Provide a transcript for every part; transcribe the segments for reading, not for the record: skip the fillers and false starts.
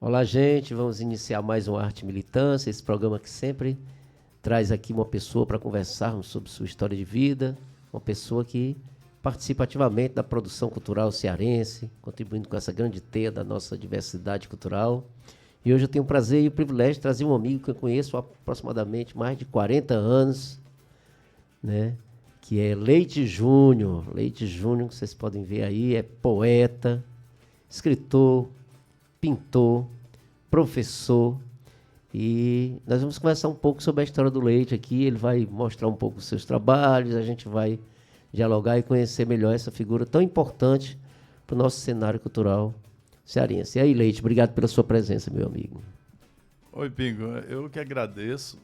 Olá, gente. Vamos iniciar mais um Arte e Militância, esse programa que sempre traz aqui uma pessoa para conversarmos sobre sua história de vida, uma pessoa que participa ativamente da produção cultural cearense, contribuindo com essa grande teia da nossa diversidade cultural. E hoje eu tenho o prazer e o privilégio de trazer um amigo que eu conheço há aproximadamente mais de 40 anos, né? Que é Leite Júnior. Leite Júnior, que vocês podem ver aí, é poeta, escritor, pintor, professor, e nós vamos conversar um pouco sobre a história do Leite aqui. Ele vai mostrar um pouco os seus trabalhos, a gente vai dialogar e conhecer melhor essa figura tão importante para o nosso cenário cultural cearense. E aí, Leite, obrigado pela sua presença, meu amigo. Oi, Pingo, eu que agradeço.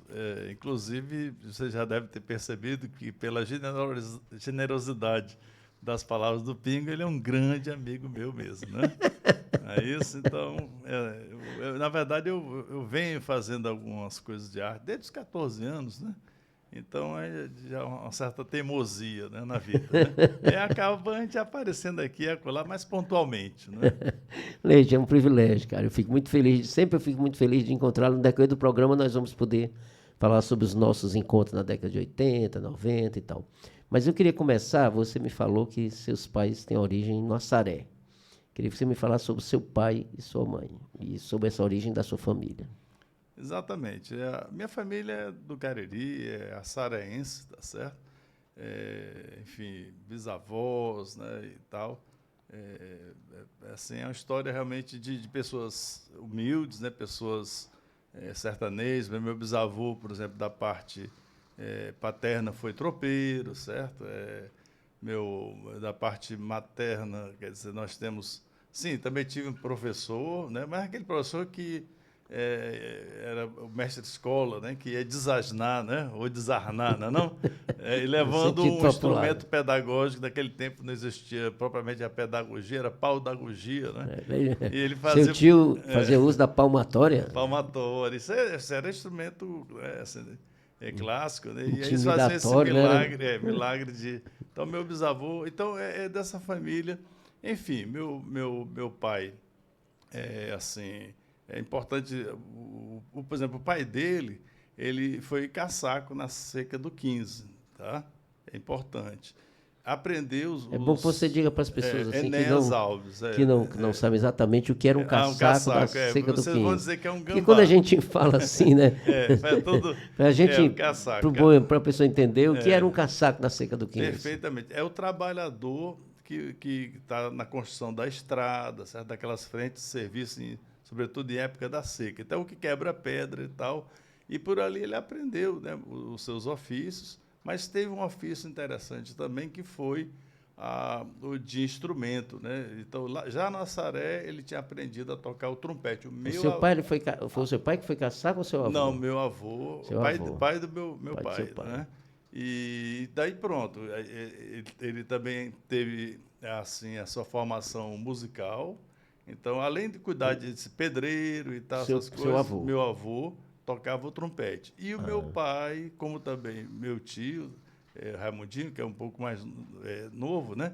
Inclusive, você já deve ter percebido que pela generosidade das palavras do Pingo, ele é um grande amigo meu mesmo, né? É isso, então, na verdade, eu venho fazendo algumas coisas de arte desde os 14 anos, né? Então, já uma certa teimosia, né, na vida, né? E acaba a gente aparecendo aqui e acolá mais pontualmente, né? Leite, é um privilégio, cara. Eu fico muito feliz, sempre eu fico muito feliz de encontrá-lo. No decorrer do programa nós vamos poder falar sobre os nossos encontros na década de 80, 90 e tal. Mas eu queria começar, você me falou que seus pais têm origem em Açaré. Queria que você me falasse sobre seu pai e sua mãe, e sobre essa origem da sua família. Exatamente. Minha família é do Cariri, é açaraense, tá certo? Enfim, bisavós, né, e tal. Assim, é uma história realmente de pessoas humildes, né, pessoas sertanejas. Meu bisavô, por exemplo, da parte paterna foi tropeiro, certo? Da parte materna, quer dizer, nós temos... Sim, também tive um professor, né, mas aquele professor que era o mestre de escola, né, que ia desasnar, né, ou desarnar, não? E levando um instrumento pedagógico. Naquele tempo não existia propriamente a pedagogia, era paudagogia, né? E ele fazia, seu tio fazia uso da palmatória? Palmatória, isso era instrumento clássico, né? E eles faziam esse milagre, milagre de... Então, meu bisavô, então é dessa família. Enfim, meu pai assim... É importante, por exemplo, o pai dele, ele foi caçaco na seca do 15, tá? É importante. Aprendeu os... É bom que você diga para as pessoas assim, que não sabem exatamente o que era um caçaco da seca do 15. Vocês vão dizer que é um gambá. Porque quando a gente fala assim, né? Para a gente, para a pessoa entender o que era um caçaco da seca do 15. Perfeitamente. É o trabalhador que está na construção da estrada, certo? Daquelas frentes de serviço, sobretudo em época da seca. Então, o que quebra pedra e tal. E por ali ele aprendeu, né, os seus ofícios, mas teve um ofício interessante também, que foi o de instrumento, né? Então, já na Açaré, ele tinha aprendido a tocar o trompete. Seu pai, foi o seu pai que foi caçaco ou seu avô? Não, meu avô, pai do meu pai, né? E daí pronto, ele também teve assim a sua formação musical. Então, além de cuidar de pedreiro e tal, essas coisas, meu avô tocava o trompete. E o meu pai, como também meu tio, Raimundinho, que é um pouco mais novo, né?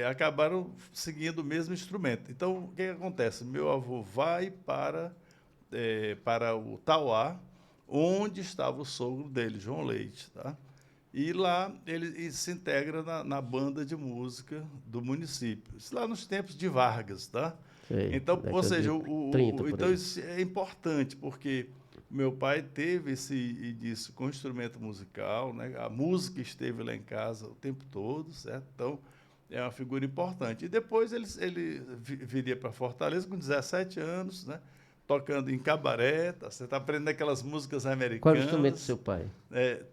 Acabaram seguindo o mesmo instrumento. Então, o que acontece? Meu avô vai para o Tauá, onde estava o sogro dele, João Leite, tá? E lá ele se integra na banda de música do município. Isso lá nos tempos de Vargas, tá? Sei, então, ou seja, então isso é importante, porque meu pai teve esse início com instrumento musical, né? A música esteve lá em casa o tempo todo, certo? Então, é uma figura importante. E depois ele viria para Fortaleza com 17 anos, né? Tocando em cabaré, tá? Você está aprendendo aquelas músicas americanas. Qual é o instrumento do seu pai?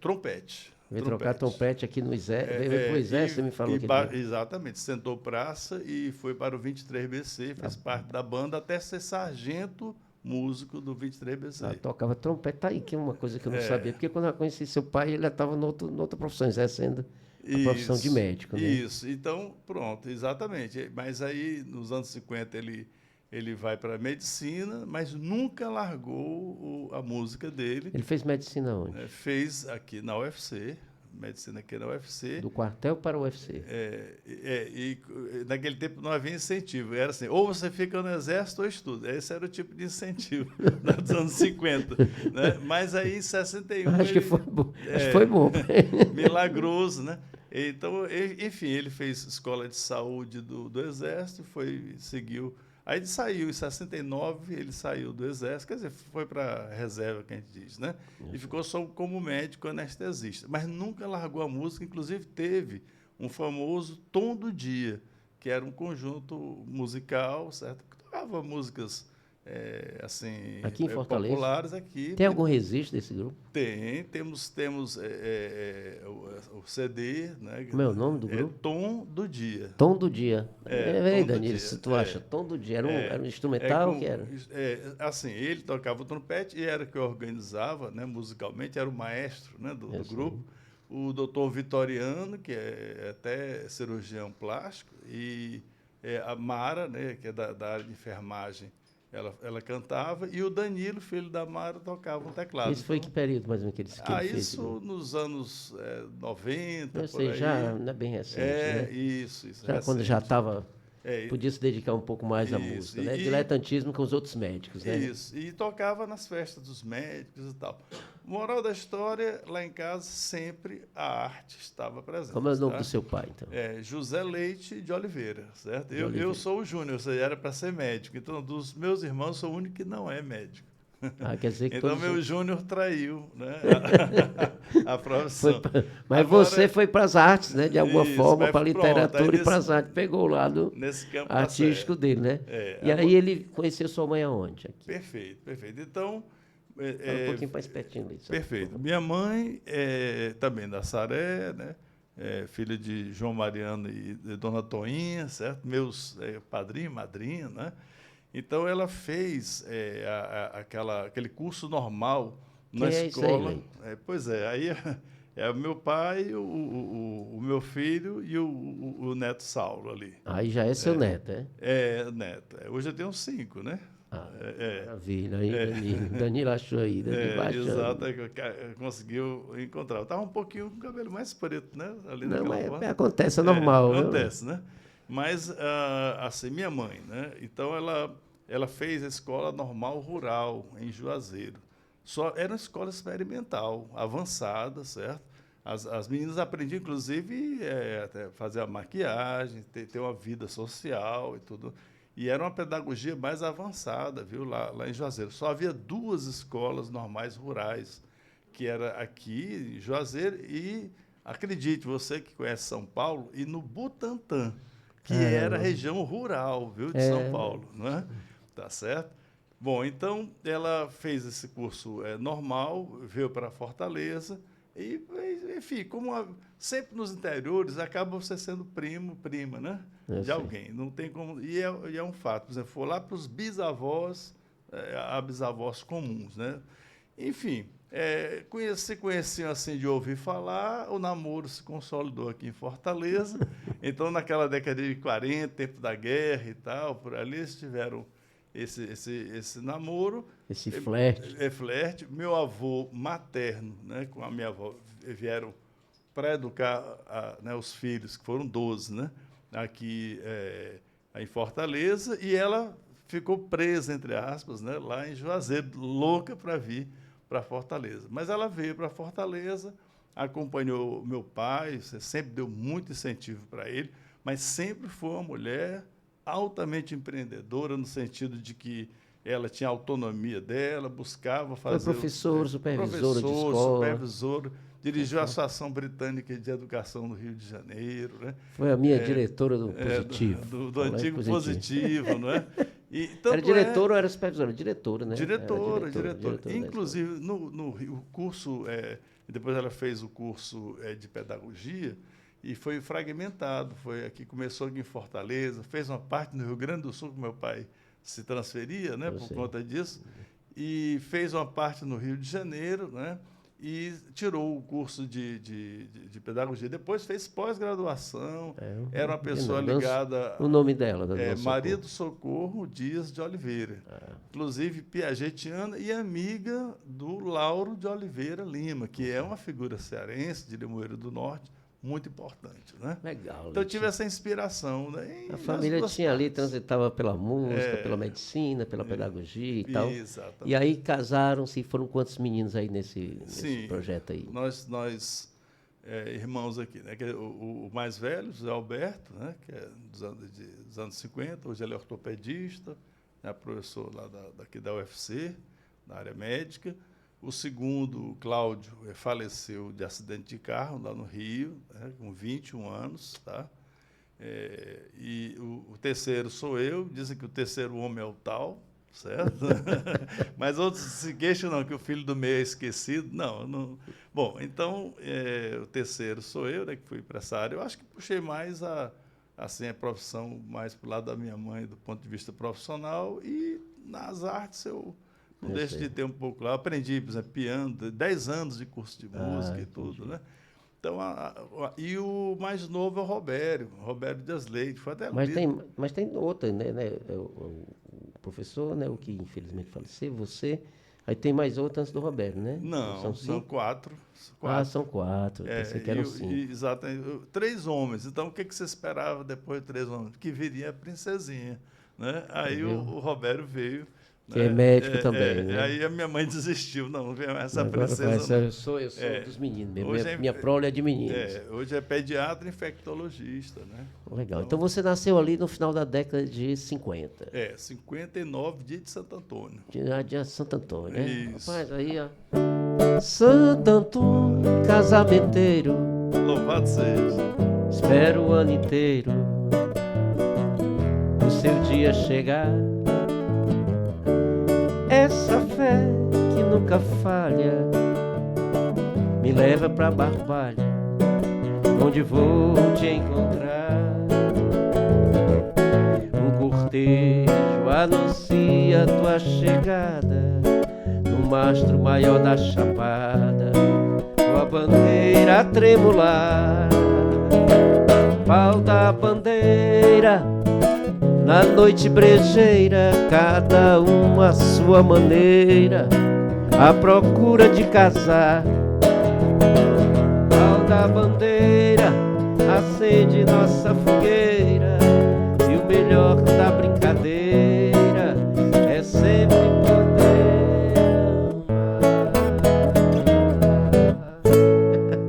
Trompete. Veio trocar trompete aqui no Exército, você me falou que ele... Exatamente, sentou praça e foi para o 23BC, fez parte da banda até ser sargento músico do 23BC. Tocava trompete, tá aí, que é uma coisa que eu não sabia, porque quando eu conheci seu pai, ele estava noutra profissão, exercendo a profissão de médico, né? Isso, então, pronto, exatamente. Mas aí, nos anos 50, ele vai para a medicina, mas nunca largou a música dele. Ele fez medicina onde? Fez aqui na UFC, medicina aqui na UFC. Do quartel para o UFC. naquele tempo não havia incentivo. Era assim, ou você fica no exército ou estuda. Esse era o tipo de incentivo dos anos 50. Né? Mas aí, em 61... Acho que foi bom. Acho que foi bom. Milagroso, né? Então, enfim, ele fez escola de saúde do Exército, seguiu. Aí ele saiu, em 69, ele saiu do Exército, quer dizer, foi para a reserva, que a gente diz, né? E ficou só como médico anestesista. Mas nunca largou a música, inclusive teve um famoso Tom do Dia, que era um conjunto musical, certo? Que tocava músicas assim, aqui em Fortaleza. populares aqui. Tem algum registro desse grupo? Temos o CD, né? Como é o nome do grupo? Tom do Dia. Tom do Dia. Tom do Danilo, Dia. se tu acha, Tom do Dia, era um instrumental ou que era? Assim, ele tocava o trompete e era que organizava, né, musicalmente, era o maestro, né, do grupo. O doutor Vitoriano, que é até cirurgião plástico, e a Mara, né, que é da área de enfermagem, ela cantava, e o Danilo, filho da Mara, tocava um teclado. Isso foi que período, mais ou menos, que ele fez? Isso nos anos 90, eu sei, já não é bem recente, né? Isso. Já recente. quando já estava... podia se dedicar um pouco mais à isso, música, né? Diletantismo com os outros médicos, né? Isso, e tocava nas festas dos médicos e tal. Moral da história, lá em casa, sempre a arte estava presente. Como é o nome do seu pai, então? José Leite de Oliveira, certo? Eu sou o Júnior, você era para ser médico. Então, dos meus irmãos, sou o único que não é médico. Quer dizer que então, meu Júnior traiu, né, a profissão. Mas agora, você foi para as artes, né? De alguma forma, para a literatura e para as artes. Pegou o lado artístico dele, né? E aí ele conheceu sua mãe aonde? Aqui. Perfeito. Então... Fala um pouquinho mais pertinho disso. Perfeito. Minha mãe também da Saré, né? Filha de João Mariano e de Dona Toinha, certo? Meus padrinho e madrinha, né? Então, ela fez aquele curso normal na escola. Isso aí, pois é, aí é o meu pai, o meu filho e o neto Saulo ali. Aí já é seu neto, neto. Hoje eu tenho 5, né? Maravilha, aí, Danilo achou aí, exato, conseguiu encontrar. Eu estava um pouquinho com o cabelo mais preto, né? Ali não, mas acontece, é normal. Acontece, né? Mas, assim, minha mãe, né? Então, ela fez a escola normal rural, em Juazeiro. Era uma escola experimental, avançada, certo? As meninas aprendiam, inclusive, até fazer a maquiagem, ter uma vida social e tudo. E era uma pedagogia mais avançada, viu, lá em Juazeiro. Só havia 2 escolas normais rurais, que era aqui em Juazeiro e, acredite, você que conhece São Paulo, e no Butantã, que era a região rural, viu, de São Paulo, não é? Tá certo? Bom, então, ela fez esse curso normal, veio para Fortaleza, e, enfim, sempre nos interiores, acaba você sendo prima, né? De alguém. Não tem como. E é um fato. Por exemplo, for lá para os bisavós, há bisavós comuns, né? Enfim, se conheciam assim de ouvir falar, o namoro se consolidou aqui em Fortaleza. Então, naquela década de 40, tempo da guerra e tal, por ali, eles tiveram esse namoro. Esse flerte. Flerte. Meu avô materno, né, com a minha avó, vieram para educar né, os filhos, que foram 12, né, aqui em Fortaleza, e ela ficou presa, entre aspas, né, lá em Juazeiro, louca para vir para Fortaleza. Mas ela veio para Fortaleza, acompanhou meu pai, sempre deu muito incentivo para ele, mas sempre foi uma mulher altamente empreendedora, no sentido de que ela tinha autonomia dela, buscava fazer... Foi professora de escola. Supervisora, dirigiu a Associação Britânica de Educação no Rio de Janeiro. Né? Foi a minha diretora do Positivo. Do antigo Positivo, não é? E, era diretora ou era supervisora? Diretora, né? Diretora. Inclusive, no curso, depois ela fez o curso de pedagogia, e foi fragmentado. Começou aqui em Fortaleza, fez uma parte no Rio Grande do Sul, que meu pai se transferia, né, por conta disso, e fez uma parte no Rio de Janeiro, né, e tirou o curso de pedagogia. Depois fez pós-graduação, era uma pessoa ligada... O nome dela? Maria do Socorro Dias de Oliveira, inclusive piagetiana e amiga do Lauro de Oliveira Lima, que é uma figura cearense, de Limoeiro do Norte, muito importante, né? Legal. Então eu tive essa inspiração, né? A família tinha ali, transitava pela música, pela medicina, pela pedagogia e tal. Exatamente. E aí casaram-se, foram quantos meninos aí nesse projeto aí? Nós irmãos aqui, né? O mais velho, José Alberto, né? Que é dos anos 50, hoje ele é ortopedista, é professor lá daqui da UFC, na área médica. O segundo, o Cláudio, faleceu de acidente de carro lá no Rio, né, com 21 anos. Tá? E o terceiro sou eu, dizem que o terceiro homem é o tal, certo? Mas outros se queixam não, que o filho do meio é esquecido. Não. Bom, então, o terceiro sou eu, né, que fui para essa área. Eu acho que puxei mais a profissão mais para o lado da minha mãe, do ponto de vista profissional, e nas artes eu não deixo de ter um pouco lá. Aprendi, por exemplo, piano, 10 anos de curso de música e tudo, né? Então, e o mais novo é o Robério Dias Leite. Foi até mas tem outra, né? O professor, né? O que infelizmente faleceu, você. Aí tem mais outra antes do Roberto, né? Não, são 4. São 4. Pensei que eram 5. Exatamente. 3 homens. Então, o que você esperava depois de 3 homens? Que viria a princesinha, né? Aí o Roberto veio. Que é médico também, né? Aí a minha mãe desistiu. Não vem essa agora princesa. Eu sou dos meninos mesmo. Minha prole é de meninos. Hoje é pediatra e infectologista, né? Legal. Então você nasceu ali no final da década de 50. 59, dia de Santo Antônio. Dia de Santo Antônio, né? Isso. Rapaz, aí, ó. Santo Antônio, casamenteiro. Louvado seja. Espero o ano inteiro o seu dia chegar. Essa fé que nunca falha me leva pra Barbalha, onde vou te encontrar. Um cortejo anuncia tua chegada no mastro maior da Chapada, com a bandeira a tremular. Pau da bandeira na noite brejeira, cada um à sua maneira, à procura de casar. Pau da bandeira, acende nossa fogueira, e o melhor da brincadeira é sempre poder amar.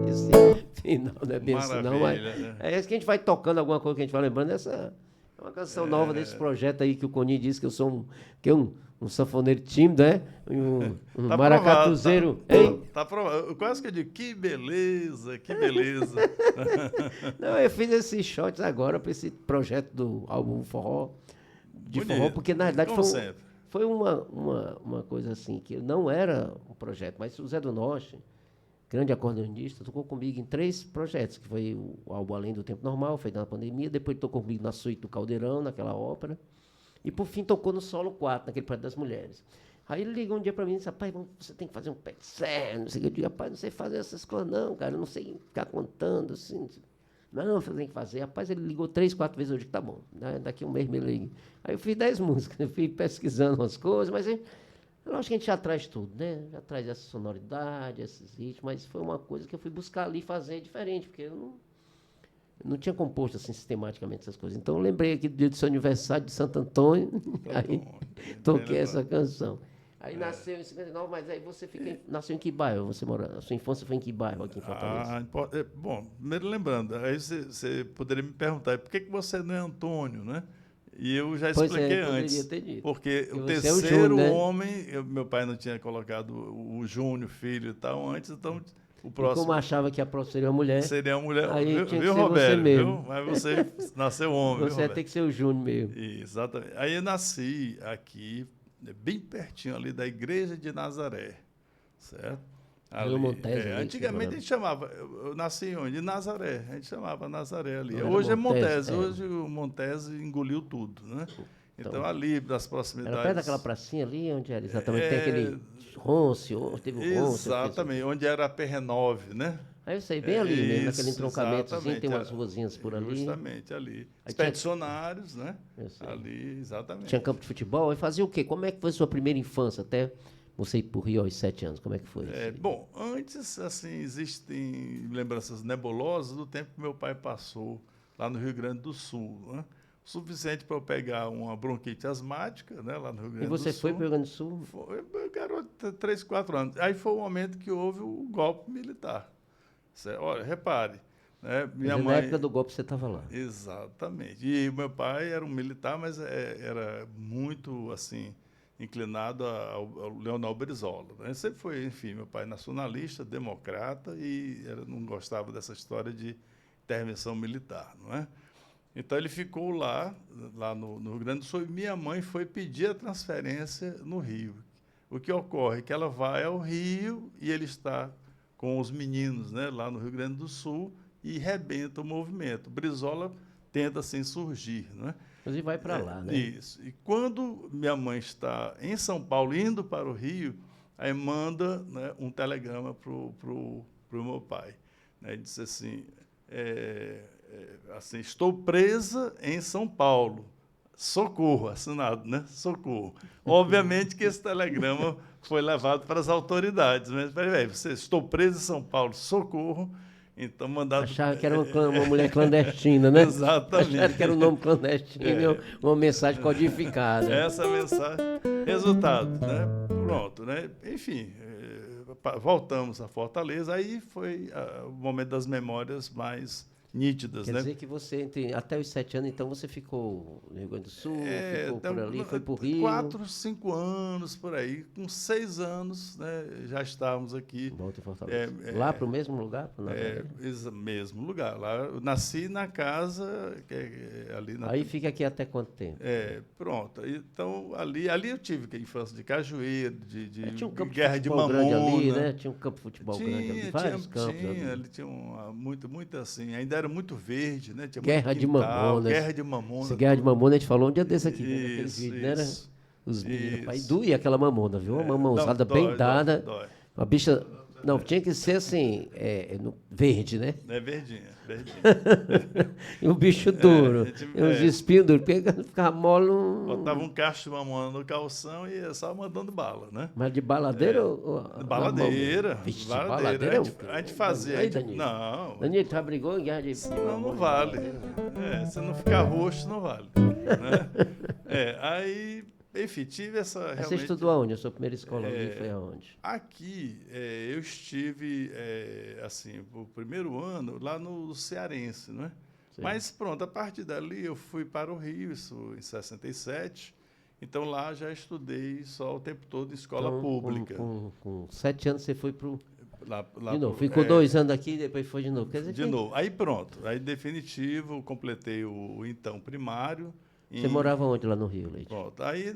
Esse final não é bem assim, não, mas é isso que a gente vai tocando, alguma coisa que a gente vai lembrando. Essa é uma canção nova desse projeto aí que o Coni disse que eu sou um sanfoneiro tímido, né? Um tá maracatuzeiro. Tá provado. Eu quase que eu digo, que beleza, que beleza. Não, eu fiz esses shots agora para esse projeto do álbum Forró, de bonito. Forró, porque na verdade foi uma coisa assim, que não era um projeto, mas o Zé do Norte, grande acordeonista, tocou comigo em 3 projetos, que foi o álbum Além do Tempo Normal, feito na pandemia, depois tocou comigo na Suíte do Caldeirão, naquela ópera, e por fim tocou no Solo 4, naquele projeto das mulheres. Aí ele ligou um dia para mim e disse, rapaz, você tem que fazer um pé de serra, não sei o que. Eu digo, rapaz, não sei fazer essas coisas não, cara, eu não sei ficar contando, assim. Não, você tem que fazer. Rapaz, ele ligou 3, 4 vezes, eu digo, tá bom, né? Daqui um mês me liga. Aí eu fiz 10 músicas, eu fui pesquisando umas coisas, mas lógico que a gente já traz tudo, né? Já traz essa sonoridade, esses ritmos, mas foi uma coisa que eu fui buscar ali fazer diferente, porque eu não tinha composto assim sistematicamente essas coisas. Então eu lembrei aqui do dia do seu aniversário de Santo Antônio, aí toquei essa canção. Aí nasceu em 59, mas aí você nasceu em que bairro? A sua infância foi em que bairro aqui em Fortaleza? Bom, primeiro lembrando, aí você poderia me perguntar, por que você não é Antônio, né? E eu já expliquei antes, porque o terceiro homem, meu pai não tinha colocado o Júnior, filho e tal, antes, então o próximo... E como achava que a próxima seria uma mulher... Seria uma mulher, aí tinha que ser Roberto, você mesmo. Mas você nasceu homem, você ia ter que ser o Júnior mesmo. Exatamente. Aí eu nasci aqui, bem pertinho ali da Igreja de Nazaré, certo? Ali, Montese, antigamente a gente chamava, eu nasci onde? Em Nazaré, a gente chamava Nazaré ali. Hoje é Montese, hoje o Montese engoliu tudo, né? Então ali, das proximidades... Era perto daquela pracinha ali, onde era exatamente, tem aquele Ronce, teve o Ronce. Exatamente, onde era a PR9, né? Aí eu sei, bem ali mesmo, naquele entroncamentozinho, tem umas ruazinhas por ali. Justamente, ali. Expedicionários, né? Eu sei. Ali, exatamente. Tinha campo de futebol, aí fazia o quê? Como é que foi a sua primeira infância, até você ir para o Rio aos 7 anos? Como é que foi isso aí? Bom, antes, assim, existem lembranças nebulosas do tempo que meu pai passou lá no Rio Grande do Sul, né? O suficiente para eu pegar uma bronquite asmática, né, lá no Rio E Grande do Sul. você foi para o Rio Grande do Sul? Foi, garoto, 3, 4 anos. Aí foi o momento que houve o golpe militar. Olha, repare, né, minha Mas mãe... na época do golpe você estava lá. Exatamente. E meu pai era um militar, mas era muito, assim, inclinado ao Leonel Brizola, né? Sempre foi, enfim, meu pai nacionalista, democrata e não gostava dessa história de intervenção militar, não é? Então ele ficou lá no Rio Grande do Sul, e minha mãe foi pedir a transferência no Rio. O que ocorre é que ela vai ao Rio e ele está com os meninos, né, lá no Rio Grande do Sul e rebenta o movimento. Brizola tenta assim surgir, né? Mas ele vai para lá, né? Isso. E quando minha mãe está em São Paulo, indo para o Rio, aí manda, né, um telegrama pro meu pai, né? Ele disse assim, estou presa em São Paulo. Socorro, assinado, né? Socorro. Obviamente que esse telegrama foi levado para as autoridades. Mas, peraí, estou preso em São Paulo, socorro. Então, mandado... Achava que era uma mulher clandestina, né? Exatamente. Achava que era um nome clandestino, uma mensagem codificada. Essa mensagem. Resultado, né? Pronto, né? Enfim, voltamos a Fortaleza, aí foi o momento das memórias mais nítidas, Quer né? dizer que você, até os 7 anos, então, você ficou no Rio Grande do Sul, ficou por ali, foi para o Rio. 4, 5 anos, por aí. Com 6 anos, né, já estávamos aqui. Volta em Fortaleza. Lá para o mesmo lugar? Mesmo lugar. Lá, eu nasci na casa, ali na... Aí fica aqui até quanto tempo? Pronto. Então, ali eu tive a infância de cajueiro, de tinha um campo guerra de de futebol grande mamona. ali, né? Tinha um campo de futebol grande ali, vários campos ali. Ali tinha muito assim, ainda era muito verde, né? Tinha Guerra muito de Mamona. Guerra de Mamona. Essa Guerra de Mamona a gente falou um dia desse aqui, naquele Isso, vídeo, né? isso. Os meninos, aí doía aquela mamona, viu? Uma mamãozada Dói, bem dada. dói. Uma bicha... Não, tinha que ser assim, verde, né? Verdinha. E um bicho duro. E uns espinhos duros. Ficava mole. Botava um cacho de mamona no calção e ia só mandando bala, né? Mas de baladeira ou... Baladeira. Vixe, baladeira. É A gente fazia. Aí, Danilo. Não. Danilo, já brigou em guerra de Não vale. Se não ficar roxo, não vale. Né? Aí... Enfim, tive essa... realmente... Você estudou aonde? A sua primeira escola foi aonde? Aqui, eu estive, assim, o primeiro ano lá no Cearense, né? Sim. Mas, pronto, a partir dali eu fui para o Rio, isso em 67. Então, lá já estudei só o tempo todo em escola pública. Com 7 anos você foi para o... Lá de novo, ficou 2 anos aqui e depois foi de novo. Quer dizer de novo. Aí, pronto. Aí, definitivo, completei o então primário. Você morava onde lá no Rio, Leite? Pronto, aí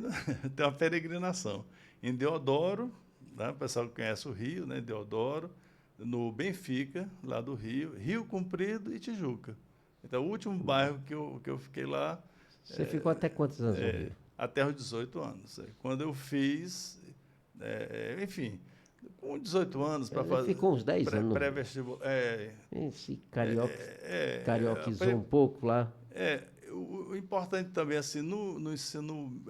tem uma peregrinação. Em Deodoro, né, o pessoal que conhece o Rio, né, Deodoro, no Benfica, lá do Rio, Rio Comprido e Tijuca. Então, o último bairro que eu fiquei lá... Você ficou até quantos anos no Rio? Até os 18 anos. Quando eu fiz, enfim, com 18 anos para fazer... Ficou uns 10 anos. Pré-vestibular. Esse carioquizou um pouco lá. O importante também, assim, no ensino,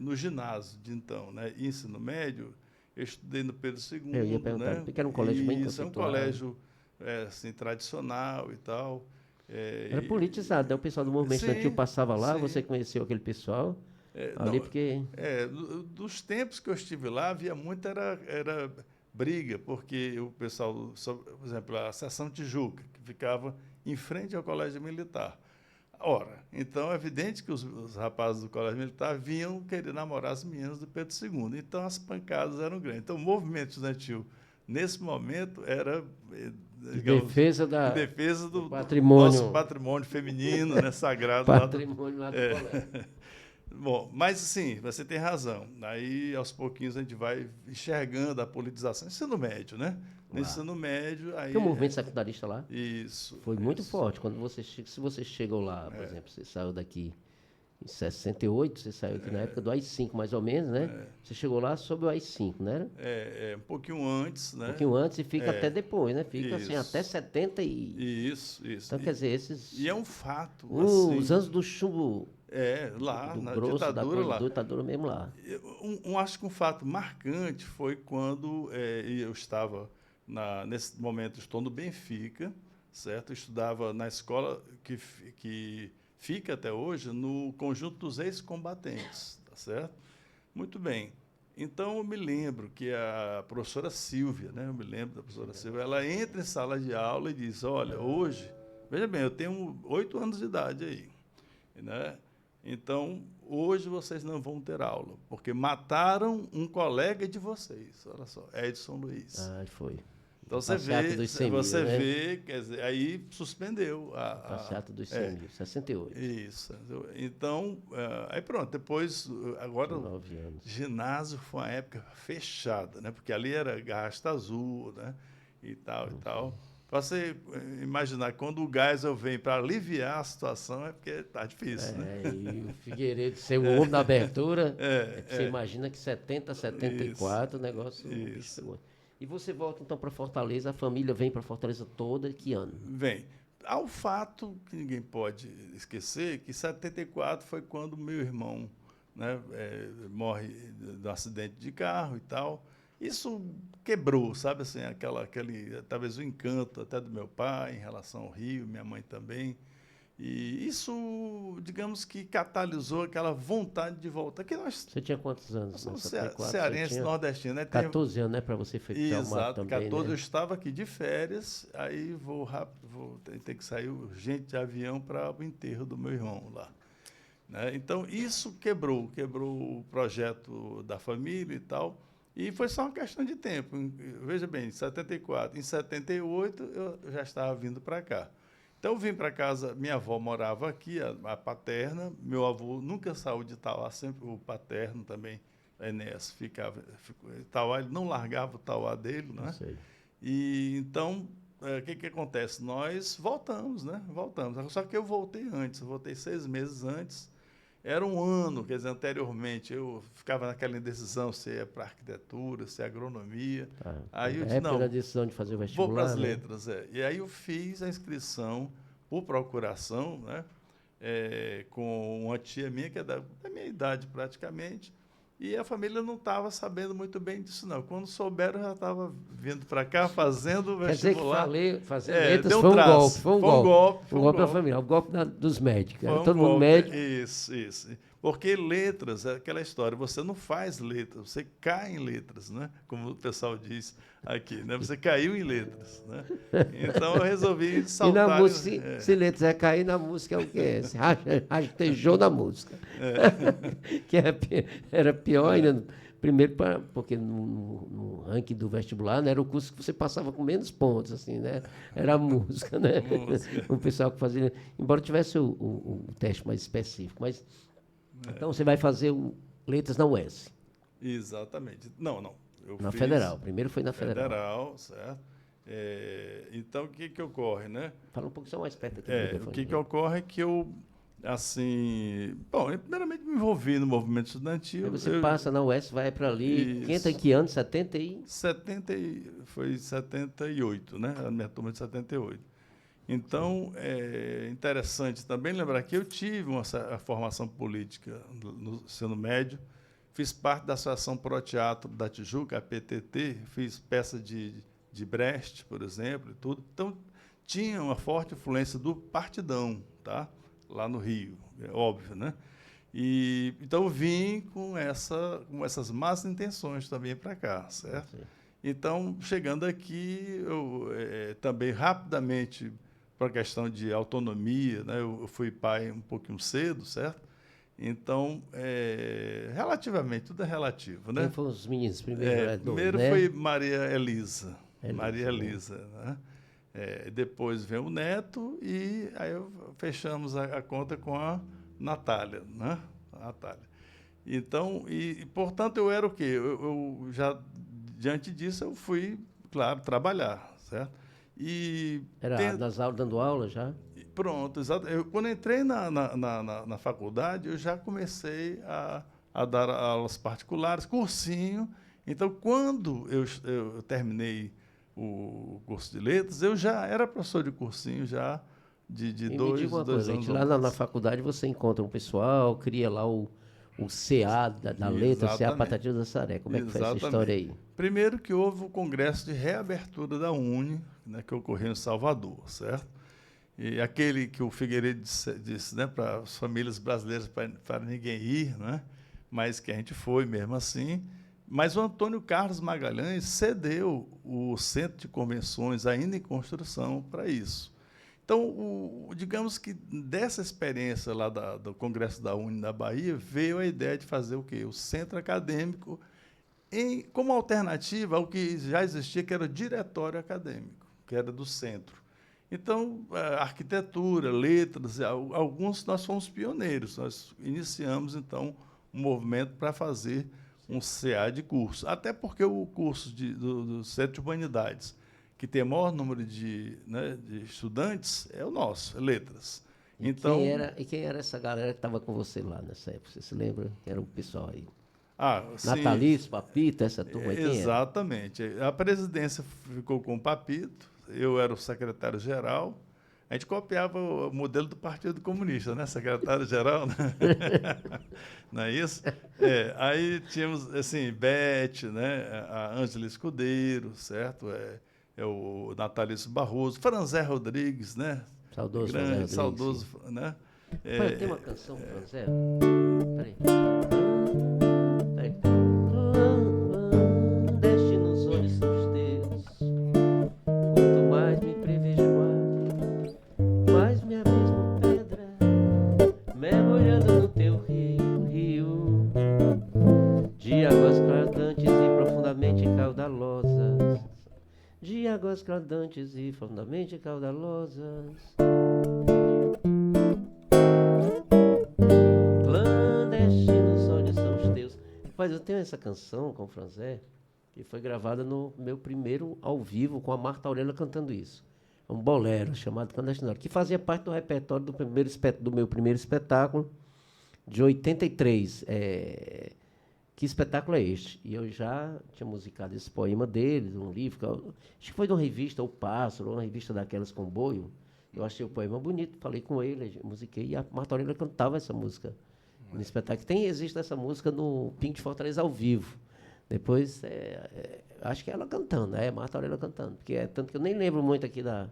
no ginásio de então, né, ensino médio, eu estudei no Pedro II. Eu ia perguntar, porque era um colégio bem conceituado. Isso é um colégio assim, tradicional e tal. Era politizado, né? O pessoal do movimento estudantil passava lá, sim. Você conheceu aquele pessoal ali, porque... dos tempos que eu estive lá, havia muito, era briga, porque o pessoal, por exemplo, a seção Tijuca, que ficava em frente ao colégio militar. Ora, então é evidente que os rapazes do colégio militar vinham querer namorar as meninas do Pedro II. Então as pancadas eram grandes. Então o movimento estudantil, nesse momento, era digamos, defesa do patrimônio. Nosso patrimônio feminino, né, sagrado. Patrimônio lá do colégio. Bom, mas sim, você tem razão. Aí, aos pouquinhos, a gente vai enxergando a politização. Ensino médio, né? No ensino médio... Aí, porque o movimento secundarista lá foi muito isso. forte. Se você chegou lá, por exemplo, você saiu daqui em 68, você saiu aqui na época do AI-5, mais ou menos, né? Você chegou lá sob o AI-5, né? Um pouquinho antes, né? Um pouquinho antes e fica até depois, né? Fica assim, até 70 Isso. Então, quer dizer, esses... E é um fato, os anos do chumbo... lá, do na grosso da ditadura coisa, lá. ditadura mesmo lá. Acho que um fato marcante foi quando eu estava, nesse momento, estou no Benfica, certo? Eu estudava na escola que fica até hoje no Conjunto dos Ex-Combatentes, tá certo? Muito bem. Então, eu me lembro que a professora Silvia, né? Eu me lembro da professora Silvia, ela entra em sala de aula e diz, olha, hoje, veja bem, eu tenho 8 anos de idade aí, né? Então, hoje vocês não vão ter aula, porque mataram um colega de vocês, olha só, Edson Luiz. Ah, foi. Então, Passeata dos 100 mil, né? quer dizer, aí suspendeu. Passeata dos 100 mil, 68. Isso. Então, aí pronto, depois, agora, 9 anos. ginásio foi uma época fechada, né? Porque ali era Garrasta Azul, né? E tal, e tal. Para você imaginar, quando o Geisel vem para aliviar a situação, é porque está difícil, né? E o Figueiredo ser o homem da abertura, você imagina que 70, 74, o negócio... Isso. E você volta então para Fortaleza, a família vem para Fortaleza toda, que ano? Vem. Há o fato que ninguém pode esquecer, que 74 foi quando meu irmão, né, morre de um acidente de carro e tal. Isso quebrou, sabe assim, talvez o encanto até do meu pai em relação ao Rio, minha mãe também. E isso, digamos que catalisou aquela vontade de voltar. Você tinha quantos anos? Nós somos cearense, nordestino, né? 14 anos, né? Para você ficar Exato, também, 14 né? eu estava aqui de férias, aí vou ter que sair urgente de avião para o enterro do meu irmão lá. Né? Então, isso quebrou o projeto da família e tal, e foi só uma questão de tempo. Veja bem, em 74, em 78 eu já estava vindo para cá. Então, eu vim para casa, minha avó morava aqui, a paterna, meu avô nunca saiu de Tauá, sempre o paterno também, Enéas, Tauá, ele não largava o Tauá dele, né? Sei. E então, o que acontece? Nós voltamos, né? Voltamos. Só que eu voltei antes, eu voltei 6 meses antes. Era um ano, quer dizer, anteriormente eu ficava naquela indecisão se é para arquitetura, se é agronomia. Aí eu disse, não, a decisão de fazer o vestibular, vou para as né? letras. E aí eu fiz a inscrição por procuração, né? Com uma tia minha, que é da minha idade praticamente, e a família não estava sabendo muito bem disso, não. Quando souberam, eu já estava vindo para cá, fazendo o vestibular. Quer dizer que fazer letras deu foi um traço. golpe, foi um golpe. Foi Um golpe da família, o golpe dos médicos. Foi Era um todo mundo golpe. médico. Isso. Porque letras, é aquela história, você não faz letras, você cai em letras, né? Como o pessoal diz aqui, né? Você caiu em letras, né? Então eu resolvi saltar. E na música, se letras é cair na música, é o que é? Se rastejou na música. Que era pior ainda. Primeiro, porque no ranking do vestibular, né, era o curso que você passava com menos pontos, assim, né? Era a música, né? O pessoal que fazia... Embora tivesse o teste mais específico, mas... Então, você vai fazer letras na UES. Exatamente. Não. Na Federal. Primeiro foi na Federal. Federal, certo. Então, o que ocorre, né? Fala um pouco só mais perto aqui. O que ocorre é que eu, assim... Bom, eu primeiramente me envolvi no movimento estudantil. Aí você passa na UES, vai para ali... Isso. Entra em que ano? Foi 78, né? A minha turma de 78. Então, é interessante também lembrar que eu tive a formação política no ensino médio, fiz parte da Associação Pro Teatro da Tijuca, a PTT, fiz peça de Brecht, por exemplo, e tudo. Então, tinha uma forte influência do Partidão, tá? Lá no Rio, é óbvio, né? Então, eu vim com essas más intenções também para cá, certo? Sim. Então, chegando aqui, eu também rapidamente... para a questão de autonomia, né? Eu fui pai um pouquinho cedo, certo? Então, relativamente, tudo é relativo, né? Quem foram os meninos primeiro? Primeiro, né? Foi Maria Elisa. Maria Elisa, né? Depois vem o neto e aí fechamos a conta com a Natália, né? A Natália. Então, portanto, eu era o quê? Eu já, diante disso, eu fui, claro, trabalhar, certo? Era nas aulas, dando aula já? Pronto, exato. Quando entrei na faculdade, eu já comecei a dar aulas particulares, cursinho. Então, quando eu terminei o curso de letras, eu já era professor de cursinho, já de E me dois, diga uma dois coisa, anos gente, ou lá na mais. faculdade você encontra um pessoal, cria lá o CA da letra, CA Exatamente. Patativa da Saré. Como é que foi essa história Exatamente. aí? Primeiro que houve o congresso de reabertura da UNE, né, que ocorreu em Salvador, certo? E aquele que o Figueiredo disse, né, para as famílias brasileiras para ninguém ir, né, mas que a gente foi mesmo assim. Mas o Antônio Carlos Magalhães cedeu o centro de convenções, ainda em construção, para isso. Então, digamos que dessa experiência lá do Congresso da UNE da Bahia, veio a ideia de fazer o quê? O centro acadêmico como alternativa ao que já existia, que era o diretório acadêmico, que era do centro. Então, arquitetura, letras, alguns nós fomos pioneiros. Nós iniciamos, então, um movimento para fazer um CA de curso. Até porque o curso do Centro de Humanidades, que tem o maior número né, de estudantes, é o nosso, é letras. Então, Quem era essa galera que estava com você lá nessa época? Você se lembra? Quem era o pessoal aí? sim, Natalício, Papito, essa turma aí, quem era? exatamente. A presidência ficou com o Papito, eu era o secretário-geral. A gente copiava o modelo do Partido Comunista, né? Secretário-geral, né? Não é isso? Aí tínhamos, assim, Beth, né? A Ângela Escudeiro, certo? O Natalício Barroso, Franzé Rodrigues, né? Saudoso Franzé Grande, Rodrigues, saudoso, sim. né? Rapaz, tem uma canção, Franzé? Peraí. Peraí. Clandeste nos olhos são os teus. Quanto mais me prevejo mais me abismo pedra, mergulhando no teu rio, de águas cladantes e profundamente caudalosas, de águas cladantes e profundamente caudalosas. Clandestinos olhos são os teus. Rapaz, eu tenho essa canção com o Franzé, que foi gravada no meu primeiro ao vivo, com a Marta Aurélia cantando isso. Um bolero chamado Clandestino, que fazia parte do repertório do meu primeiro espetáculo, de 83. Que espetáculo é este? E eu já tinha musicado esse poema dele, um livro, acho que foi de uma revista, O Pássaro, uma revista daquelas com boio. Eu achei o poema bonito, falei com ele, musiquei, e a Marta Aurélia cantava essa música no espetáculo. Existe essa música no Pink de Fortaleza ao vivo. Depois, acho que é ela cantando, Marta Aurélia cantando, porque tanto que eu nem lembro muito aqui da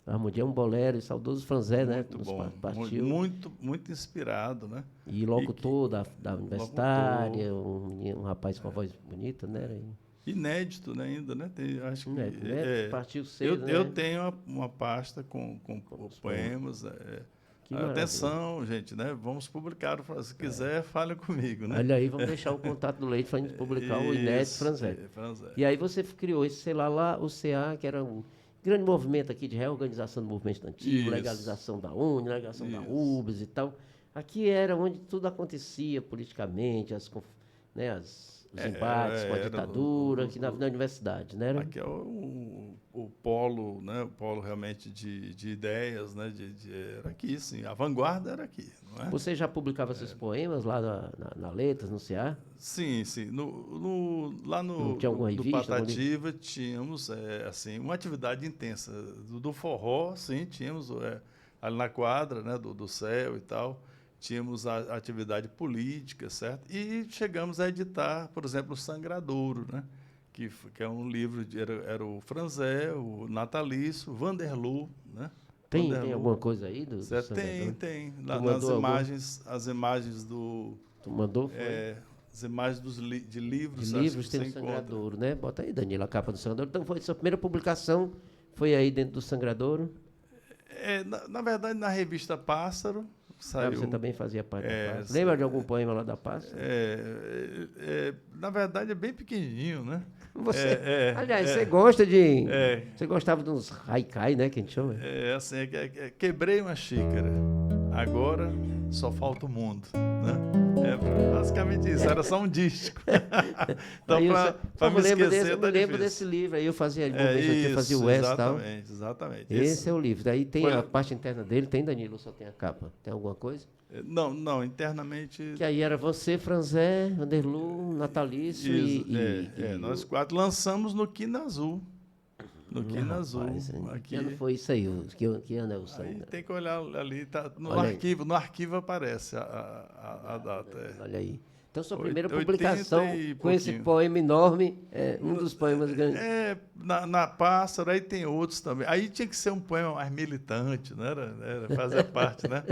harmonia, um bolero, e saudoso Franzé, né? Muito bom, Partiu. muito inspirado, né? E locutor da universitária, locutor, um rapaz com a voz bonita, né? Inédito, né, ainda, né? Acho que partiu cedo, eu né? tenho uma pasta com poemas. Atenção, gente, né? Vamos publicar. Se quiser, fale comigo, né? Olha aí, vamos deixar o contato do Leite para a gente publicar o inédito Franzé. E aí você criou esse, sei lá, o CA, que era um grande movimento aqui de reorganização do movimento estudantil, legalização da UNE, legalização da UBS e tal. Aqui era onde tudo acontecia politicamente, os embates com a ditadura, aqui na universidade, né? Aqui é o polo, né? O polo realmente de ideias, né? Era aqui, sim. A vanguarda era aqui, não é? Você já publicava seus poemas lá na Letras, no CA? Sim, sim. Lá no tinha alguma revista, Patativa tínhamos assim, uma atividade intensa. Do forró, sim, tínhamos ali na quadra, né? Do céu e tal. Tínhamos a atividade política, certo? E chegamos a editar, por exemplo, o Sangradouro, né? Que é um livro, era o Franzé, o Natalício, Vanderloo, né? Tem alguma coisa aí do Sangradouro? Tem. Nas imagens, as imagens do... Tu mandou? As imagens de livros. De livros tem o Sangradouro, né? Bota aí, Danilo, a capa do Sangradouro. Então, sua primeira publicação foi aí dentro do Sangradouro? Na verdade, na revista Pássaro, saiu. Você também fazia parte da Pássaro. Lembra de algum poema lá da Pássaro? Na verdade, é bem pequenininho, né? Aliás, você gosta de... Você gostava de uns haikai, né? Que a gente chama. Assim, quebrei uma xícara, agora só falta o mundo, né? Basicamente isso, era só um dístico. Então, para me esquecer, eu me lembro desse livro, aí eu fazia o West e tal. Exatamente. Esse é o livro. Daí tem a parte interna dele, tem, Danilo, ou só tem a capa? Tem alguma coisa? Não, internamente... Que aí era você, Franzé, Vanderloo, Natalício nós quatro lançamos no Quina Azul. No Quina Azul. Aqui... Que ano foi isso aí? Que ano é o sangue? Aí tem que olhar ali, tá, no arquivo aparece a data. Olha aí. Então, sua primeira 80 publicação com esse poema enorme, um dos poemas grandes. Na Pássaro, aí tem outros também. Aí tinha que ser um poema mais militante, né? Fazia parte, né?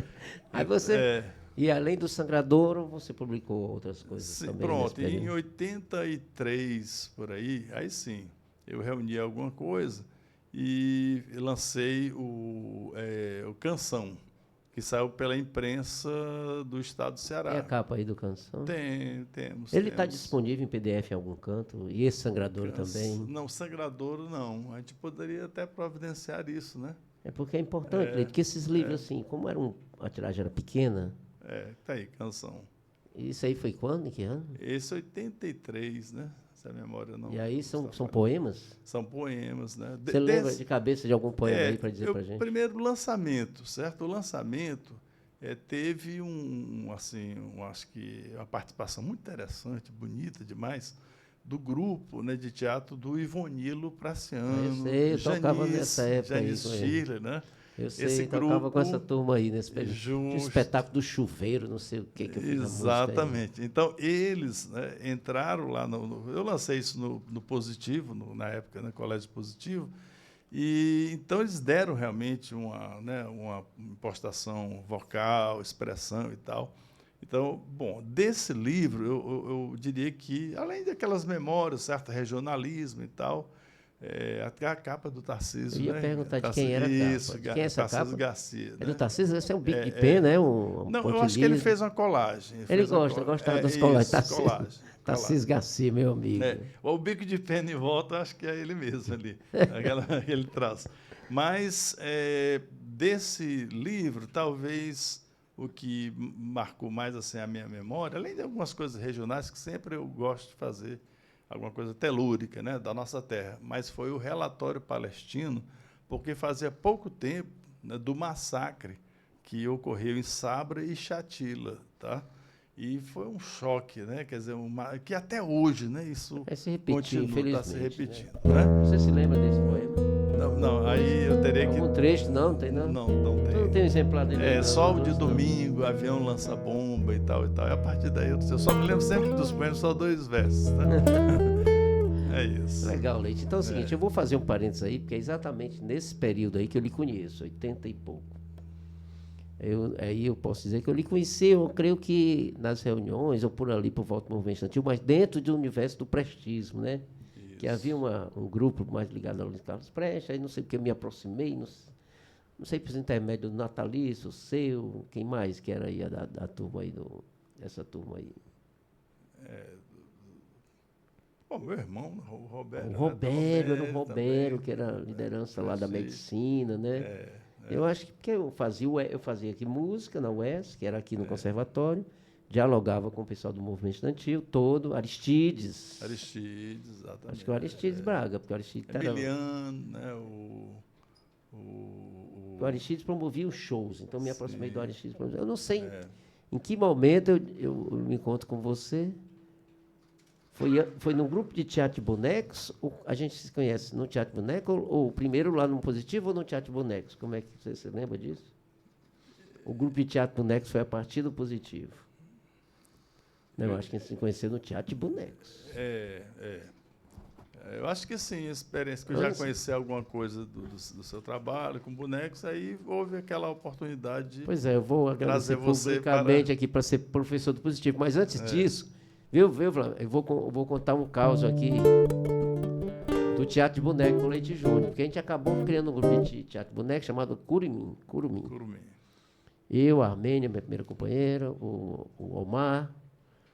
Aí você... E além do Sangradouro, você publicou outras coisas sim, também? Pronto, em 83, por aí sim, eu reuni alguma coisa e lancei o Canção, que saiu pela imprensa do estado do Ceará. Tem a capa aí do Canção? Temos. Ele está disponível em PDF em algum canto? E esse Sangradouro também? Não, Sangradouro não. A gente poderia até providenciar isso, né? É porque é importante, Leite, que esses livros, assim, como a tiragem era pequena... tá aí, Canção. Isso aí foi quando? Em que ano? Esse 83, né? Se a memória não... E aí são poemas? São poemas, né? Você lembra de cabeça de algum poema aí para dizer para a gente? Primeiro, lançamento, certo? O lançamento teve acho que uma participação muito interessante, bonita demais, do grupo, né, de teatro do Ivonilo Praciano. Eu tocava nessa época. Janice Schiller, né? Eu sei, tocava com essa turma aí nesse período. Tinha espetáculo do chuveiro, não sei o que eu fiz. Exatamente. Então, eles, né, entraram lá eu lancei isso no Positivo, na época, no Colégio Positivo, e então eles deram realmente uma impostação vocal, expressão e tal. Então, bom, desse livro, eu diria que, além daquelas memórias, certo regionalismo e tal, até a capa do Tarcísio. Eu ia perguntar de quem era a capa. Isso, quem é essa Tarcísio capa? Garcia. É do Tarcísio? Esse é um bico de pé, né? Não, eu acho que ele fez uma colagem. Ele gostava das colagens. Tarcísio Garcia, meu amigo. O bico de pena em volta, acho que é ele mesmo ali, aquele traço. Mas, desse livro, talvez o que marcou mais assim, a minha memória, além de algumas coisas regionais que sempre eu gosto de fazer, alguma coisa telúrica, né, da nossa terra, mas foi o relatório palestino, porque fazia pouco tempo, né, do massacre que ocorreu em Sabra e Chatila, tá? E foi um choque, né? Quer dizer, que até hoje, né, isso continua se repetindo. Né? Você se lembra desse poema? Não, aí eu teria que... Algum trecho? Não tem, não? Não tem. Não tem um exemplar dele? Só o de domingo, avião lança bomba e tal. E a partir daí, eu só me lembro sempre dos poemas, só 2 versos, né? É isso. Legal, Leite. Então é o seguinte, eu vou fazer um parênteses aí, porque é exatamente nesse período aí que eu lhe conheço, 80 e pouco. Aí eu posso dizer que eu lhe conheci, eu creio que nas reuniões, ou por ali, por volta do movimento estudantil, mas dentro do universo do prestismo, né? Isso. Que havia um grupo mais ligado ao Luiz Carlos Prestes, aí não sei porque eu me aproximei, não sei por intermédio do Natalício, o seu, quem mais que era aí da turma aí, dessa turma aí? Meu irmão, o Roberto. O Roberto, era o Roberto, que era a liderança lá da medicina, né? Eu acho que porque eu fazia aqui música na UES, que era aqui no conservatório, dialogava com o pessoal do movimento estudantil todo, Aristides, exatamente. Acho que o Aristides Braga, porque o Aristides era... Emiliano, né? O Aristides promovia os shows, então me aproximei do Aristides. Eu não sei em que momento eu me encontro com você. Foi num grupo de teatro de bonecos, a gente se conhece no Teatro de Bonecos, ou primeiro lá no Positivo ou no Teatro de Bonecos? Como é que você lembra disso? O grupo de teatro de bonecos foi a partir do Positivo. Eu acho que a gente se conheceu no Teatro de Bonecos. Eu acho que sim, a experiência que eu já conheci alguma coisa do seu trabalho com bonecos, aí houve aquela oportunidade de... Pois é, eu vou agradecer publicamente aqui para ser professor do Positivo, mas antes disso... Viu, Flávio? Eu vou contar um caos aqui do Teatro de Boneco com Leite Júnior, porque a gente acabou criando um grupo de teatro de boneco chamado Curumim. Eu, a Armênia, minha primeira companheira, o Omar,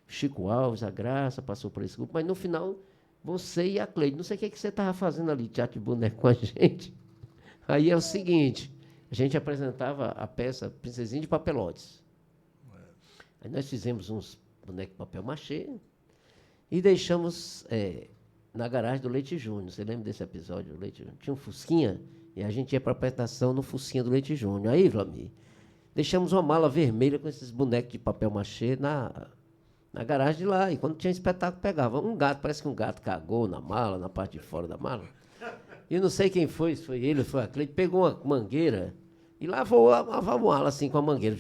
Chico Alves, a Graça, passou por esse grupo, mas no final, você e a Cleide, não sei o que você estava fazendo ali, teatro de boneco com a gente. Aí é o seguinte, a gente apresentava a peça Princesinha de Papelotes. Aí nós fizemos uns boneco de papel machê, e deixamos na garagem do Leite Júnior. Você lembra desse episódio do Leite Júnior? Tinha um Fusquinha, e a gente ia para a apresentação no Fusquinha do Leite Júnior. Aí, Vlamir, deixamos uma mala vermelha com esses bonecos de papel machê na garagem de lá, e quando tinha espetáculo, pegava um gato, parece que um gato cagou na mala, na parte de fora da mala. E não sei quem foi, se foi ele ou foi a Cleide, pegou uma mangueira e lavou a mala assim com a mangueira.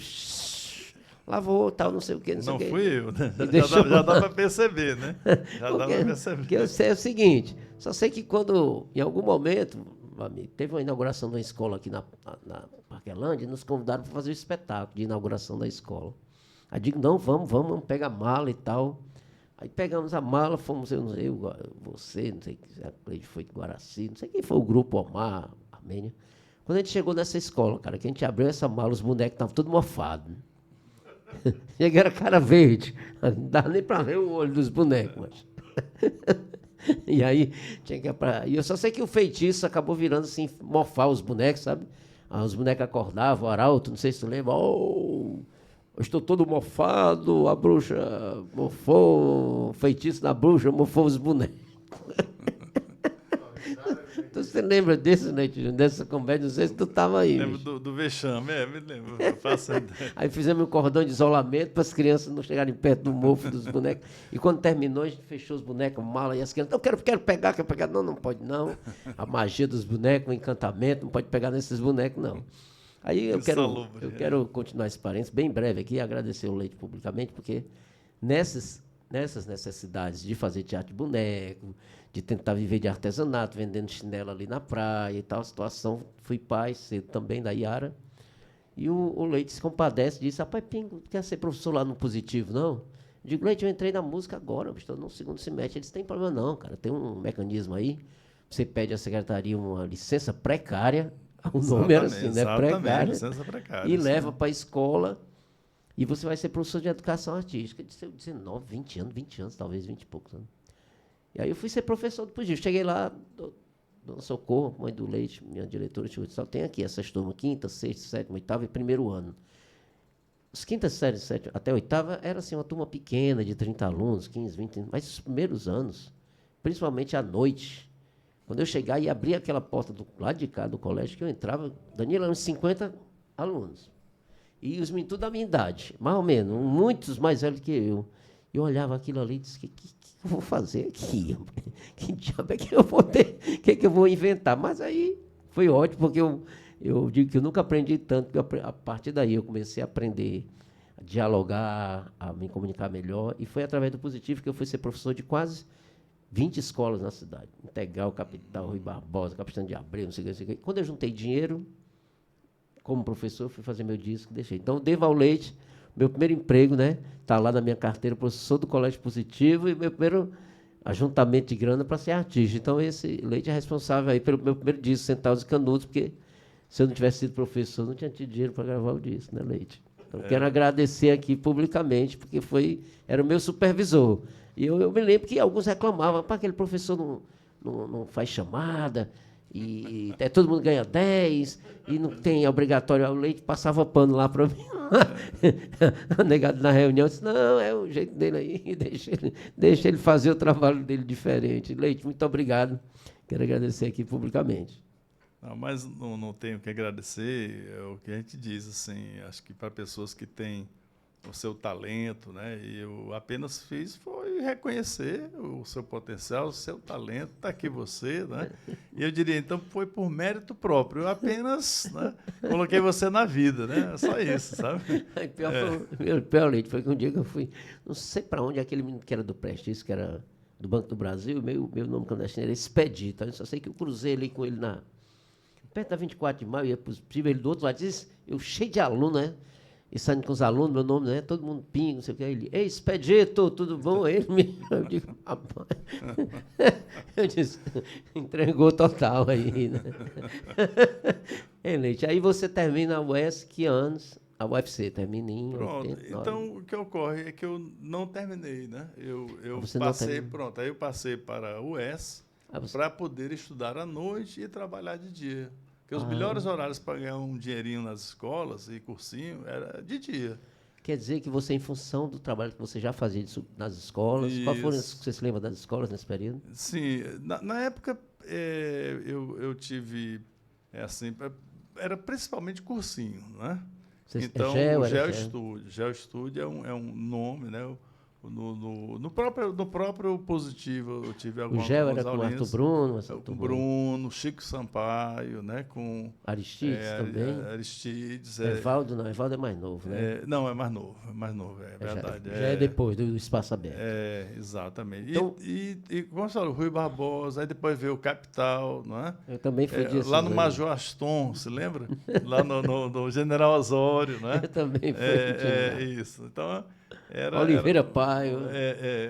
Lavou, tal, não sei o que, não sei o Não que. fui eu, né? E Já deixou... já dá para perceber, né? Já dá para Porque eu perceber. sei o seguinte, só sei que quando, em algum momento, amigo, teve uma inauguração de uma escola aqui na Parquelândia, e nos convidaram para fazer o espetáculo de inauguração da escola. Aí digo, não, vamos pegar a mala e tal. Aí pegamos a mala, fomos, você, não sei, a Cleide foi de Guaraci, não sei quem foi o grupo, Omar, Armênia. Quando a gente chegou nessa escola, cara, que a gente abriu essa mala, os bonecos estavam todos mofados. Cheguei, era cara verde, não dava nem para ver o olho dos bonecos. Mas... E aí, e eu só sei que o feitiço acabou virando assim, mofar os bonecos, sabe? Os bonecos acordavam, o arauto, não sei se tu lembra, eu estou todo mofado, a bruxa mofou, o feitiço da bruxa mofou os bonecos. Então, você lembra desse, né, dessa comédia? Não sei se tu estava aí. Lembro do vexame, me lembro. Aí fizemos um cordão de isolamento para as crianças não chegarem perto do mofo dos bonecos. E quando terminou, a gente fechou os bonecos, mala, e as crianças, eu quero pegar, quero pegar. Não, não pode não. A magia dos bonecos, o encantamento, não pode pegar nesses bonecos, não. Aí eu quero continuar esse parênteses bem breve aqui, agradecer o Leite publicamente, porque nessas necessidades de fazer teatro de boneco, de tentar viver de artesanato, vendendo chinelo ali na praia e tal, situação, fui pai cedo também da Iara, e o Leite se compadece e disse, rapaz, Pingo, quer ser professor lá no Positivo, não? Eu digo, Leite, eu entrei na música agora, estou no segundo semestre. Ele disse, tem problema não, cara, tem um mecanismo aí, você pede à secretaria uma licença precária, o nome era assim, né? Precária, licença precária, e leva para a escola, e você vai ser professor de educação artística. Eu disse, 19, 20 anos, talvez 20 e poucos anos. E aí eu fui ser professor do Positivo. Cheguei lá, Dona Socorro, mãe do Leite, minha diretora, só tem aqui essas turmas, quinta, sexta, sétima, oitava e primeiro ano. Os quinta série, sétima, até oitava, era assim, uma turma pequena, de 30 alunos, 15, 20, mas os primeiros anos, principalmente à noite, quando eu chegar e abrir aquela porta do lado de cá do colégio, que eu entrava, Danilo, eram uns 50 alunos. E os meninos tudo da minha idade, mais ou menos, muitos mais velhos que eu. Eu olhava aquilo ali e disse, o que eu vou fazer aqui? Que diabo é que eu vou ter? O que eu vou inventar? Mas aí foi ótimo, porque eu digo que eu nunca aprendi tanto, porque a partir daí eu comecei a aprender a dialogar, a me comunicar melhor, e foi através do Positivo que eu fui ser professor de quase 20 escolas na cidade. Integral, Capital, Rui Barbosa, Capitão de Abreu, não sei o que. Quando eu juntei dinheiro, como professor, fui fazer meu disco, deixei. Então, devo ao Leite, meu primeiro emprego, né? Está lá na minha carteira, professor do Colégio Positivo, e meu primeiro ajuntamento de grana para ser artista. Então, esse Leite é responsável aí pelo meu primeiro disco, Centauros e Canudos, porque se eu não tivesse sido professor, não tinha tido dinheiro para gravar o disco, né, Leite? Então, quero agradecer aqui publicamente, porque era o meu supervisor. E eu me lembro que alguns reclamavam, para aquele professor não faz chamada, e todo mundo ganha 10, e não tem obrigatório ao Leite, passava pano lá para mim. Negado na reunião, disse, não, é o jeito dele aí, deixa ele fazer o trabalho dele diferente. Leite, muito obrigado. Quero agradecer aqui publicamente. Não, mas não tenho que agradecer, é o que a gente diz, assim, acho que para pessoas que têm o seu talento, né? E eu apenas fiz foi reconhecer o seu potencial, o seu talento, está aqui você, né? E eu diria, então, foi por mérito próprio, eu apenas, né, coloquei você na vida, né? Só isso, sabe? Pior, Leite, foi que um dia que eu fui, não sei para onde, aquele menino que era do Prestígio, que era do Banco do Brasil, meu nome clandestino era Expedito, eu só sei que eu cruzei ali com ele perto da 24 de maio, ia possível ele do outro lado, eu cheio de aluno, né? E saindo com os alunos, meu nome, né? Todo mundo pingo, não sei o que. Ele, ei, Expedito, tudo bom? Ele me... Eu digo, rapaz. Eu disse, entregou total aí, né? Leite, aí você termina a UES, que anos? A UFC termina em Pronto, 89. então o que ocorre é que eu não terminei, né? Eu Você passei, pronto, aí eu passei para a UES para poder estudar à noite e trabalhar de dia. Porque os melhores horários para ganhar um dinheirinho nas escolas e cursinho era de dia. Quer dizer que você, em função do trabalho que você já fazia nas escolas, qual foram as que você se lembra das escolas nesse período? Sim, na época eu tive, assim, era principalmente cursinho, né? Então, o GeoEstudio é um nome, né? no próprio Positivo, eu tive O Gel era com aulinhas. Arthur Bruno, Com Bruno, Chico Sampaio, né? Com Aristides também. Aristides. Evaldo, não, Evaldo é mais novo, né? Não, é mais novo, é verdade. Já é depois do Espaço Aberto. Exatamente. Então, e como você falou, Rui Barbosa, aí depois veio o Capital, não é? Eu também fui disso. Lá no Major Aston, se lembra? Lá no General Osório, né? Eu também fui. Isso. Então, Oliveira Paio,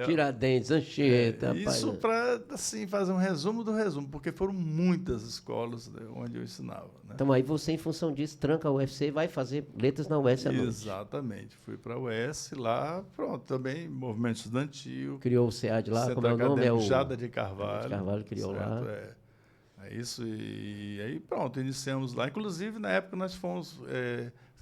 Tiradentes, Anchieta. Isso para assim, fazer um resumo do resumo, porque foram muitas escolas, né, onde eu ensinava. Né? Então aí você, em função disso, tranca a UFC e vai fazer letras na UES à noite. Exatamente. Fui para a UES, lá, pronto, também movimento estudantil. Criou o SEAD lá, Centro como é o nome? É o Jada de Carvalho. Jada de Carvalho criou certo? lá. É isso, e aí pronto, iniciamos lá. Inclusive, na época, nós fomos,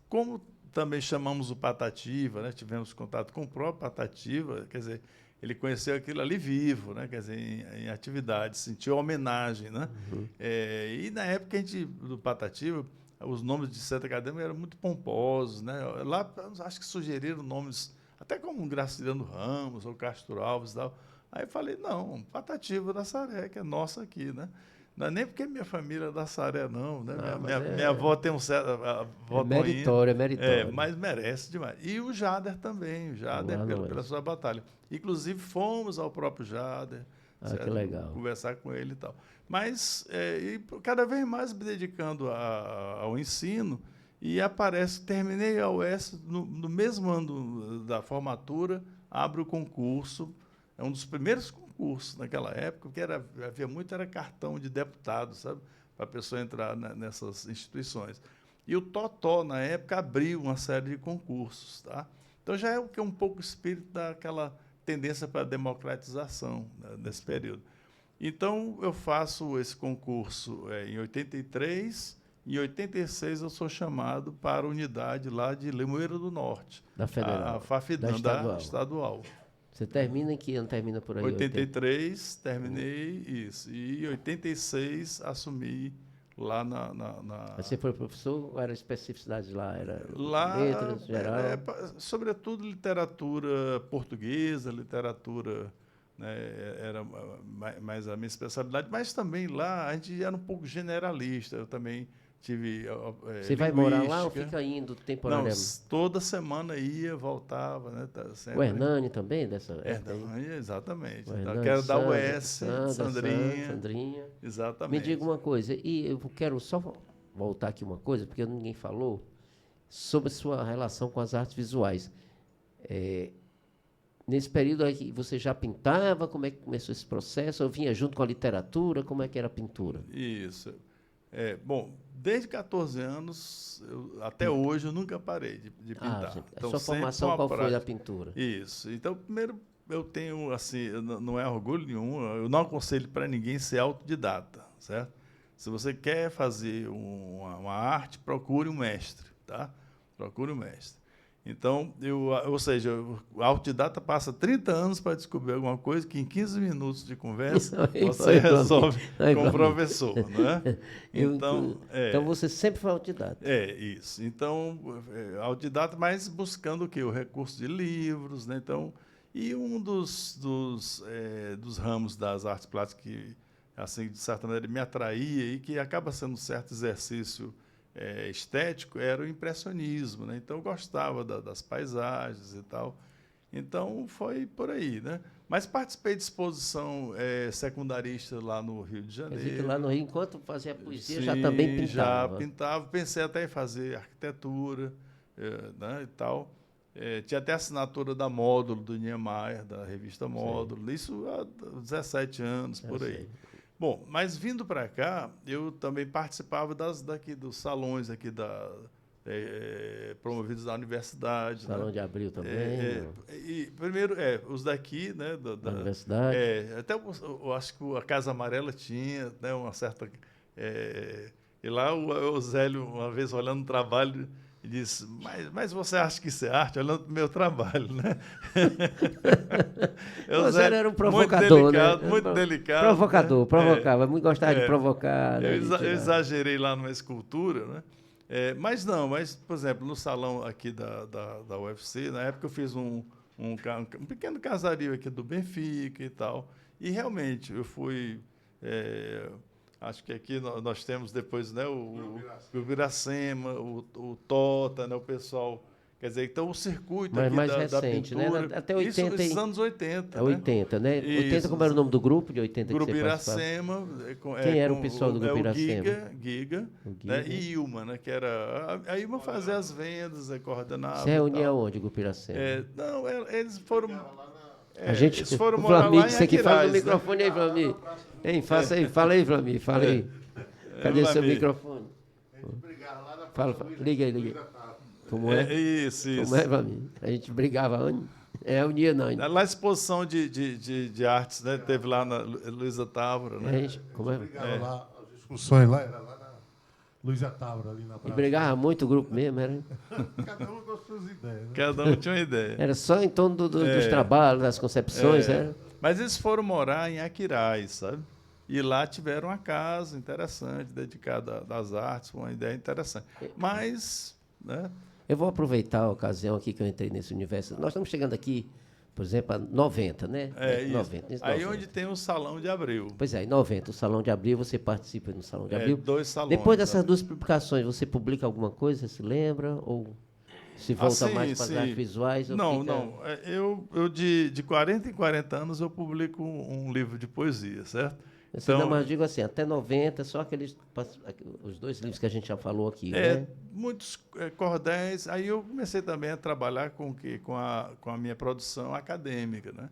como também chamamos o Patativa, né? Tivemos contato com o próprio Patativa, quer dizer, ele conheceu aquilo ali vivo, né? Quer dizer, em atividade, sentiu a homenagem, né? Uhum. E na época do Patativa, os nomes de centro acadêmico eram muito pomposos, né? Lá, acho que sugeriram nomes, até como Graciliano Ramos ou Castro Alves e tal. Aí eu falei, não, Patativa da Saré, que é nossa aqui, né? Não é nem porque minha família é da Saré, não, né? Minha avó tem um certo... É meritório, é meritório. Mas merece demais. E o Jader também, pela sua batalha. Inclusive, fomos ao próprio Jader, que legal. Conversar com ele e tal. Mas, e cada vez mais me dedicando ao ensino, e terminei a UES, no mesmo ano da formatura, abro o concurso, é um dos primeiros concursos naquela época, que era cartão de deputado, sabe? Para a pessoa entrar nessas instituições. E o Totó, na época, abriu uma série de concursos. Tá? Então, já é um pouco o espírito daquela tendência para a democratização, né, nesse período. Então, eu faço esse concurso em 83, e em 86 eu sou chamado para a unidade lá de Limoeiro do Norte. Da Federal. A FAFIDAN, da estadual. Você termina em que ano? Termina por aí? 83, terminei isso. E em 86, assumi lá na... Você foi professor ou era especificidade lá? Era lá, letras, geral? Sobretudo literatura portuguesa, literatura... Né, era mais a minha especialidade. Mas também lá a gente era um pouco generalista. Eu também tive Você vai morar lá ou fica indo temporariamente? Não, toda semana ia, voltava, né? Sempre. O Hernani também, dessa Hernani, exatamente. Hernani, que era da Sandra, UES, Sandrinha. Exatamente. Me diga uma coisa, e eu quero só voltar aqui uma coisa, porque ninguém falou sobre sua relação com as artes visuais. Nesse período aí, você já pintava? Como é que começou esse processo? Ou vinha junto com a literatura? Como é que era a pintura? Isso. Bom, desde 14 anos, até hoje, eu nunca parei de pintar. Então, a sua formação qual foi da pintura? Isso. Então, primeiro, eu tenho, assim, não é orgulho nenhum, eu não aconselho para ninguém ser autodidata, certo? Se você quer fazer uma arte, procure um mestre, tá? Procure um mestre. Então, ou seja, o autodidata passa 30 anos para descobrir alguma coisa que em 15 minutos de conversa você resolve com o professor, não é? Então, você sempre foi autodidata. Isso. Então, autodidata, mas buscando o quê? O recurso de livros, né? Então, e um dos ramos das artes plásticas que, assim, de certa maneira, me atraía e que acaba sendo um certo exercício estético, era o impressionismo, né? Então eu gostava das paisagens e tal. Então foi por aí, né? Mas participei de exposição secundarista lá no Rio de Janeiro. Quer dizer que lá no Rio, enquanto fazia poesia, já também pintava? Já pintava. Pensei até em fazer arquitetura, né, e tal. Tinha até a assinatura da Módulo, do Niemeyer, da revista Módulo. Sim. Isso há 17 anos, por aí. Sei. Bom, mas vindo para cá, eu também participava dos salões aqui promovidos da universidade. Salão de Abril também. Primeiro, os daqui, né? Da universidade. Até eu acho que a Casa Amarela tinha, né, uma certa... e lá o Zélio, uma vez olhando o trabalho, disse, mas você acha que isso é arte? Olhando para o meu trabalho, né? Você era um provocador, muito delicado. Provocador, né? Provocava, muito gostava de provocar. Eu exagerei lá numa escultura, né? Mas, por exemplo, no salão aqui da UFC, na época eu fiz um um pequeno casario aqui do Benfica e tal. E realmente eu fui, acho que aqui nós temos depois, né, o Biracema, o Tota, né, o pessoal. Quer dizer, então o circuito Mas aqui mais da recente, né? pintura. Até 80. Esses anos 80, É né? 80, né? 80, Isso, como era o nome do grupo de 80 que Grupo você participava? Iracema, Quem era o pessoal do Grupo o Iracema? Giga, O né? Giga. E Ilma, né? Que era a Ilma fazia as vendas, Se coordenava e reunia tal. onde, o Grupo Iracema? Não, eles foram. A gente, Eles foram o morar Vlamir, lá em você que fala no Aquiraz, né? microfone aí, Vlamir. Hein, faça aí, fala aí, Vlamir, fala aí. Cadê o seu Vlamir. microfone? Fala, liga aí, liga aí. Como é? Isso. Como é, Vlamir? A gente brigava onde? Unia não. Lá a exposição de artes, né? Teve lá na Luísa Távora, né? Como é? Brigaram lá, as discussões lá, era lá na Luísa Távora, ali na E praça. brigava muito o grupo mesmo, era? Cada um com as suas ideias, né? Cada um tinha uma ideia. Era só em torno dos trabalhos, das concepções, era? Mas eles foram morar em Aquiraz, sabe? E lá tiveram uma casa interessante, dedicada às artes, uma ideia interessante. Mas, né? Eu vou aproveitar a ocasião aqui que eu entrei nesse universo. Nós estamos chegando aqui, por exemplo, a 90, né? Isso. 90, Aí 90. onde tem o Salão de Abril. Pois é, em 90, o Salão de Abril, você participa no Salão de Abril. 2 salões. Depois dessas sabe? duas publicações, você publica alguma coisa, se lembra? Ou se volta sim, mais para as sim. artes visuais? Ou Não, fica... não. Eu de 40 em 40 anos, eu publico um livro de poesia, certo? Assim, não, mas eu digo assim, até 90, só os dois livros que a gente já falou aqui, né? Muitos cordéis. Aí eu comecei também a trabalhar com a minha produção acadêmica, né?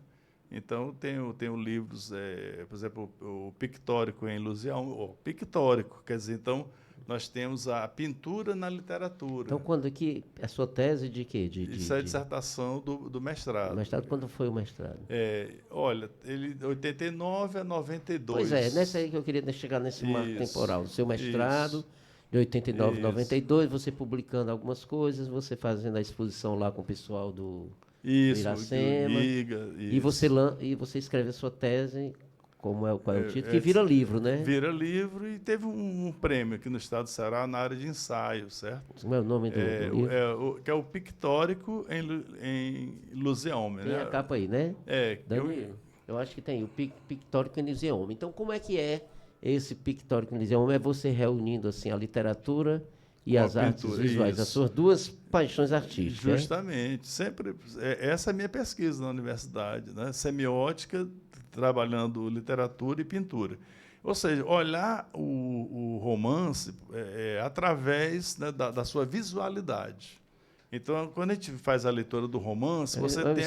Então, tenho livros, por exemplo, o Pictórico em Luzião, Pictórico, quer dizer, então, nós temos a pintura na literatura. Então, quando que a sua tese de quê? Isso é a dissertação do mestrado. Mestrado, quando foi o mestrado? Olha, ele de 89 a 92. Pois é, nessa aí que eu queria chegar nesse marco temporal. O seu mestrado, isso. de 89 a Isso. 92, você publicando algumas coisas, você fazendo a exposição lá com o pessoal do Isso, Iracema. E você escreve a sua tese, qual é o título, que vira livro, né? Vira livro e teve um prêmio aqui no estado do Ceará na área de ensaio, certo? Como é o nome do livro? Que é o Pictórico em Luziome. Tem né? a capa aí, né? Danilo. Eu acho que tem o Pictórico em Luziome. Então, como é que é esse Pictórico em Luziome? É você reunindo assim, a literatura e as artes visuais, isso. as suas duas paixões artísticas. Justamente. Sempre, essa é a minha pesquisa na universidade, né? Semiótica, trabalhando literatura e pintura. Ou seja, olhar o romance através, né, da sua visualidade. Então, quando a gente faz a leitura do romance, você tem...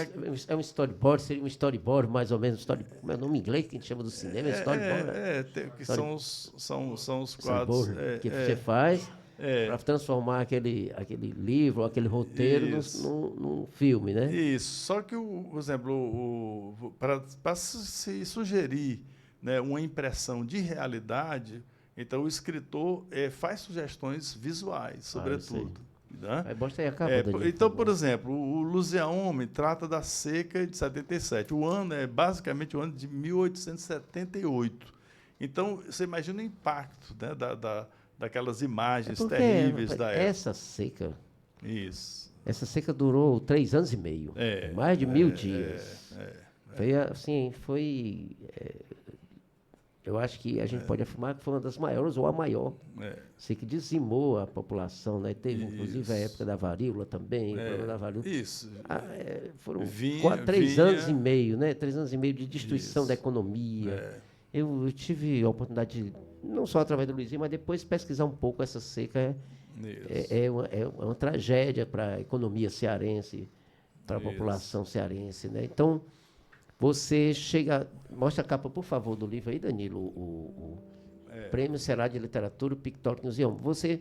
É um storyboard, seria um storyboard, mais ou menos, como é o nome em inglês que a gente chama do cinema? Storyboard, que são os quadros... que você faz para transformar aquele livro, aquele roteiro num filme, né? Isso. Só que, por exemplo, para se sugerir, né, uma impressão de realidade, então o escritor faz sugestões visuais, sobretudo. Né? Aí mostra aí a capa, Danilo, então, por exemplo, o Luziaome trata da seca de 77. O ano é basicamente o ano de 1878. Então, você imagina o impacto, né, daquelas imagens terríveis da época. Essa seca... Isso. Essa seca durou 3 anos e meio. Mais de 1000 dias. Eu acho que a gente pode afirmar que foi uma das maiores, ou a maior. Sei que dizimou a população, né? Teve, inclusive, a época da varíola também. Da varíola. Isso. Foram 3 anos e meio, né? 3 anos e meio de destruição da economia. Eu tive a oportunidade de, não só através do Luizinho, mas depois pesquisar um pouco essa seca. É uma tragédia para a economia cearense, para a população cearense, né? Então, você chega... Mostra a capa, por favor, do livro aí, Danilo. O Prêmio Ceará de Literatura, o Pictórico no Zion. Você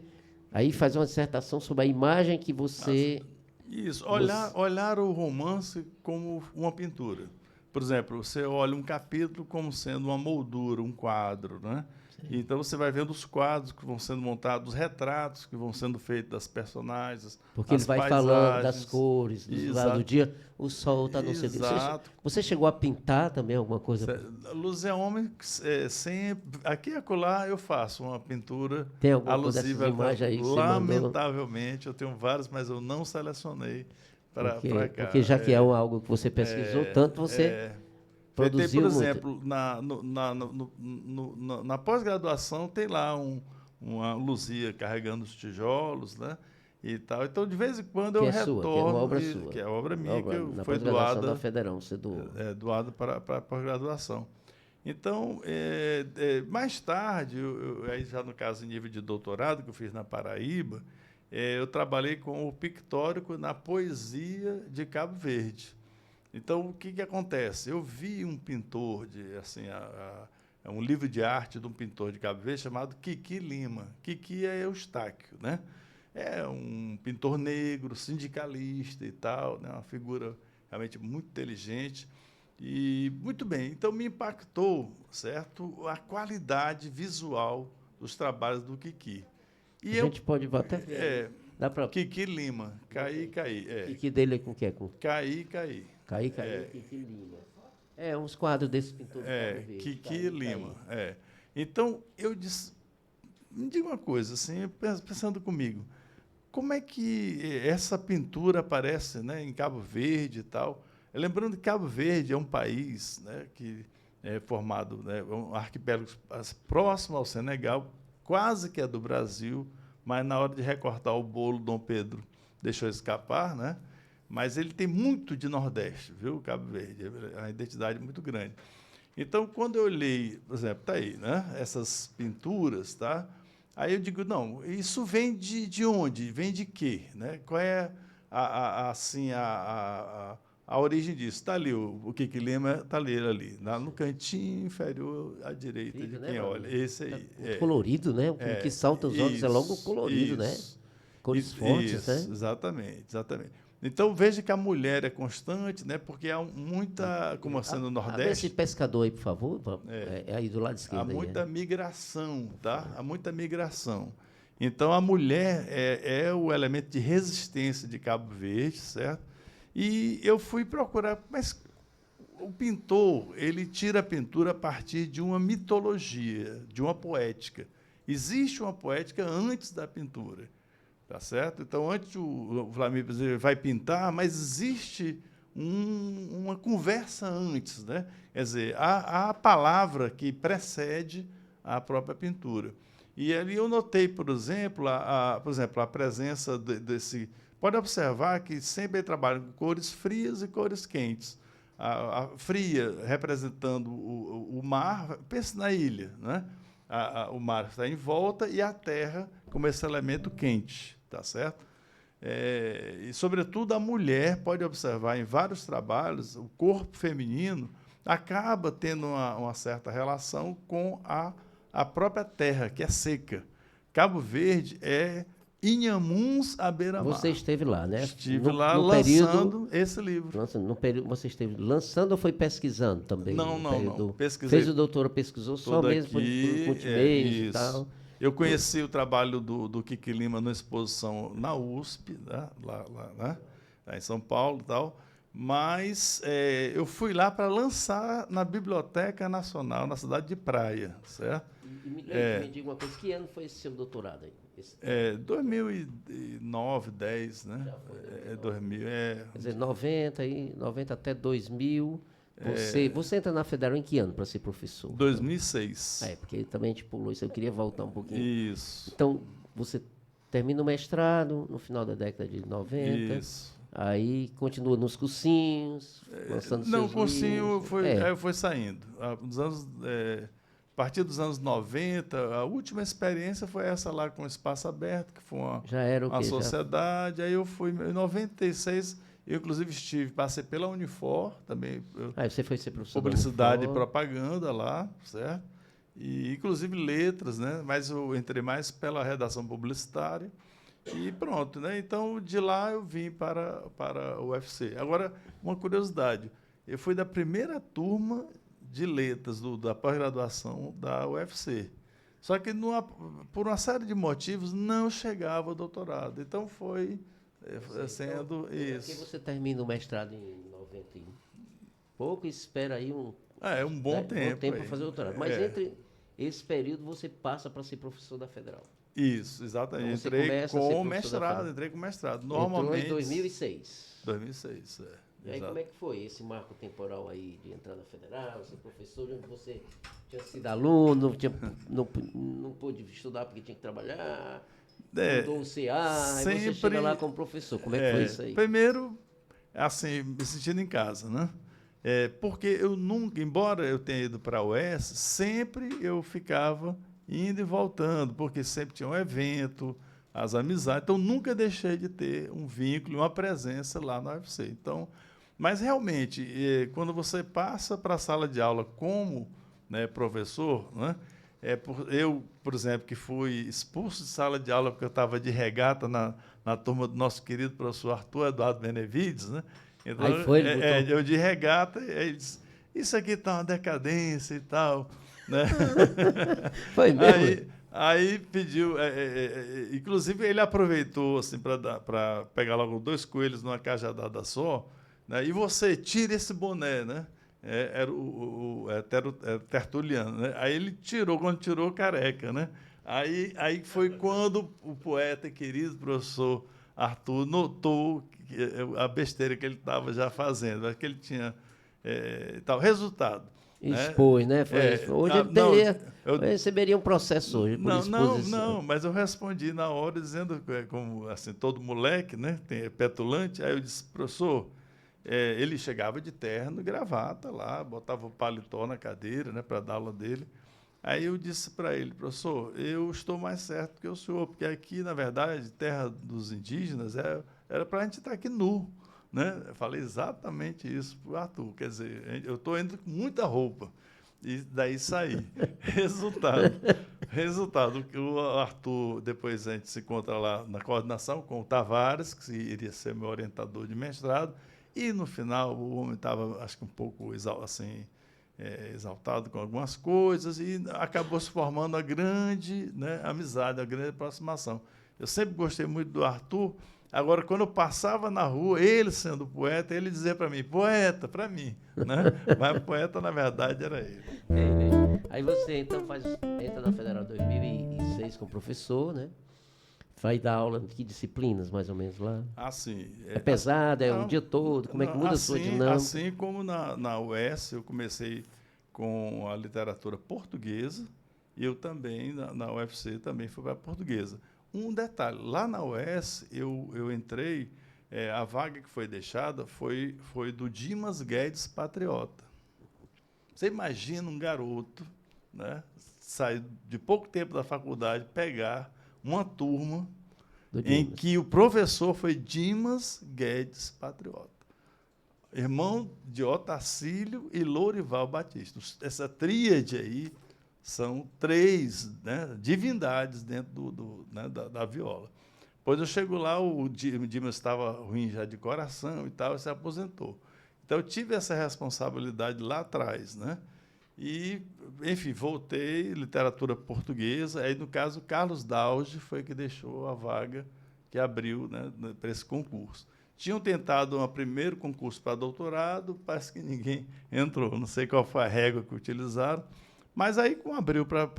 aí faz uma dissertação sobre a imagem que você... Isso, olhar o romance como uma pintura. Por exemplo, você olha um capítulo como sendo uma moldura, um quadro, né? Então, você vai vendo os quadros que vão sendo montados, os retratos que vão sendo feitos das personagens, porque ele vai falando das cores, do dia, o sol está no seu... Você chegou a pintar também alguma coisa? Luziaome, sempre... Aqui e acolá eu faço uma pintura alusiva. Tem alguma dessas imagens aí que lamentavelmente, eu tenho várias, mas eu não selecionei para cá. Porque já que é algo que você pesquisou, tanto você produziu por muito. exemplo, na pós-graduação tem lá uma Luzia carregando os tijolos, né? E tal. Então, de vez em quando eu retorno. Que é uma obra sua. Que é obra minha, Na foi pós-graduação doada. da Federal, você doou. Doada para a pós-graduação. Então, mais tarde, aí já no caso em nível de doutorado, que eu fiz na Paraíba, eu trabalhei com o pictórico na poesia de Cabo Verde. Então, o que acontece? Eu vi um pintor, um livro de arte de um pintor de Cabo Verde chamado Kiki Lima. Kiki é Eustáquio, né? É um pintor negro, sindicalista e tal, né? Uma figura realmente muito inteligente. E, muito bem, então me impactou, certo, a qualidade visual dos trabalhos do Kiki. E a gente pode até ver. Dá pra... Kiki Lima, Caí. Kiki dele é com o quê? Com... Caí. Kiki Lima. Uns quadros desse pintor. Kiki Lima. Então, eu disse, me diga uma coisa, assim, pensando comigo, como é que essa pintura aparece, né, em Cabo Verde e tal? Lembrando que Cabo Verde é um país, né, que é formado, né, um arquipélago próximo ao Senegal, quase que é do Brasil, mas na hora de recortar o bolo, Dom Pedro deixou escapar, né? Mas ele tem muito de Nordeste, viu, Cabo Verde? É uma identidade muito grande. Então, quando eu olhei, por exemplo, está aí, né, essas pinturas, tá? Aí eu digo, não, isso vem de onde? Vem de quê? Né? Qual é a origem disso? Está ali, o Kiki Lima está ali, no cantinho inferior à direita de quem olha. Esse aí. Muito colorido, né? O que salta os olhos é logo colorido, né? Cores fortes, né? Exatamente. Então, veja que a mulher é constante, né? Porque há muita, como assim no Nordeste... Esse pescador aí, por favor, aí do lado esquerdo. Há muita migração, tá? Há muita migração. Então, a mulher é o elemento de resistência de Cabo Verde, certo? E eu fui procurar, mas o pintor, ele tira a pintura a partir de uma mitologia, de uma poética. Existe uma poética antes da pintura, tá certo? Então, antes o Flamínio vai pintar, mas existe uma conversa antes, né? Quer dizer, há a palavra que precede a própria pintura. E ali eu notei, por exemplo, a presença desse... Pode observar que sempre ele trabalha com cores frias e cores quentes. A fria representando o mar, pense na ilha, né? O mar está em volta e a terra como esse elemento quente, tá certo? E, sobretudo, a mulher pode observar em vários trabalhos, o corpo feminino acaba tendo uma certa relação com a própria terra, que é seca. Cabo Verde é Inhamuns à beira-mar. Você esteve lá, né? Estive lá lançando esse livro. No período, você esteve lançando ou foi pesquisando também? Não. Pesquisei. Fez o doutorado, pesquisou só mesmo por multimeios e tal? Eu conheci o trabalho do Kiki Lima numa exposição na USP, né? lá em São Paulo e tal, mas eu fui lá para lançar na Biblioteca Nacional, na cidade de Praia, certo? Me diga uma coisa, que ano foi esse seu doutorado aí? 2009, 10, né? Já foi, 2000. Quer dizer, 90 até 2000. Você entra na Federal em que ano para ser professor? 2006. Porque também a gente pulou isso, eu queria voltar um pouquinho. Isso. Então, você termina o mestrado no final da década de 90. Isso. Aí continua nos cursinhos, lançando seus livros. Não, o cursinho foi saindo. A partir dos anos 90, a última experiência foi essa lá com o Espaço Aberto, que foi uma sociedade. Aí eu fui, em 96, eu inclusive passei pela Unifor também. Você foi ser professor publicidade e propaganda lá, certo? E inclusive letras, né? Mas eu entrei mais pela redação publicitária e pronto, né? Então, de lá eu vim para o UFC. Agora, uma curiosidade, eu fui da primeira turma de letras da pós-graduação da UFC. Só que, por uma série de motivos, não chegava ao doutorado. Então, foi sendo isso. Porque você termina o mestrado em 91. Pouco espera aí um bom tempo para fazer o doutorado. Mas entre esse período, você passa para ser professor da Federal. Isso, exatamente. Então, entrei com mestrado. Normalmente... Entrou em 2006. 2006, E aí, exato. como é que foi esse marco temporal aí de entrar na Federal, ser professor, onde você tinha sido aluno, não pôde estudar porque tinha que trabalhar, É, mudou o CA, aí você chega sempre, lá como professor. Como é que foi isso aí? primeiro, assim, me sentindo em casa, né? Porque eu nunca, embora eu tenha ido para a UES, sempre eu ficava indo e voltando, porque sempre tinha um evento, as amizades, então nunca deixei de ter um vínculo, uma presença lá na UFC. Então, mas realmente, quando você passa para a sala de aula como, né, professor, né, eu, por exemplo, que fui expulso de sala de aula porque eu estava de regata na turma do nosso querido professor Arthur Eduardo Benevides, né? Então, Aí foi, ele botou... eu de regata, e aí ele disse, isso aqui está uma decadência e tal, né? Foi mesmo? Aí pediu, inclusive ele aproveitou assim para pegar logo 2 coelhos numa cajadada só, né? E você tira esse boné, né? Era Tertuliano, né? Aí ele tirou, quando tirou, careca, né? Aí foi quando o poeta e querido professor Arthur notou a besteira que ele estava já fazendo, que ele tinha tal resultado, né? Expôs, né? Hoje ele Não, receberia um processo hoje por exposição. não, mas eu respondi na hora dizendo, como assim, todo moleque, né, é petulante, aí eu disse, professor, ele chegava de terno e gravata lá, botava o paletó na cadeira, né, para dar aula dele. Aí eu disse para ele, professor, eu estou mais certo que o senhor, porque aqui, na verdade, terra dos indígenas, era para a gente estar aqui nu. Né? Eu falei exatamente isso para o Arthur. Quer dizer, eu estou indo com muita roupa. E daí saí. Resultado, o Arthur, depois a gente se encontra lá na coordenação com o Tavares, que iria ser meu orientador de mestrado, e no final o homem estava, acho que um pouco assim, exaltado com algumas coisas, e acabou se formando a grande, né, amizade, a grande aproximação. Eu sempre gostei muito do Arthur. Agora, quando eu passava na rua, ele sendo poeta, ele dizia para mim, poeta, para mim. Né? Mas poeta, na verdade, era ele. Aí você, então, entra na Federal 2006 como professor, né? Vai dar aula de que disciplinas, mais ou menos, lá? Assim, É pesado, não, o dia todo? Como é que muda a sua dinâmica? Assim como na UES, eu comecei com a literatura portuguesa, e eu também, na UFC, também fui para a portuguesa. Um detalhe, lá na UES, eu entrei, a vaga que foi deixada foi do Dimas Guedes Patriota. Você imagina um garoto, né, sair de pouco tempo da faculdade, pegar uma turma em que o professor foi Dimas Guedes Patriota, irmão de Otacílio e Lourival Batista. Essa tríade aí são 3, né, divindades dentro da viola. Pois eu chego lá, o Dimas estava ruim já de coração e tal, e se aposentou. Então, eu tive essa responsabilidade lá atrás, né? E, enfim, voltei, literatura portuguesa. Aí, no caso, Carlos Dauge foi que deixou a vaga que abriu, né, para esse concurso. Tinham tentado um primeiro concurso para doutorado, parece que ninguém entrou. Não sei qual foi a régua que utilizaram, mas aí, como abriu para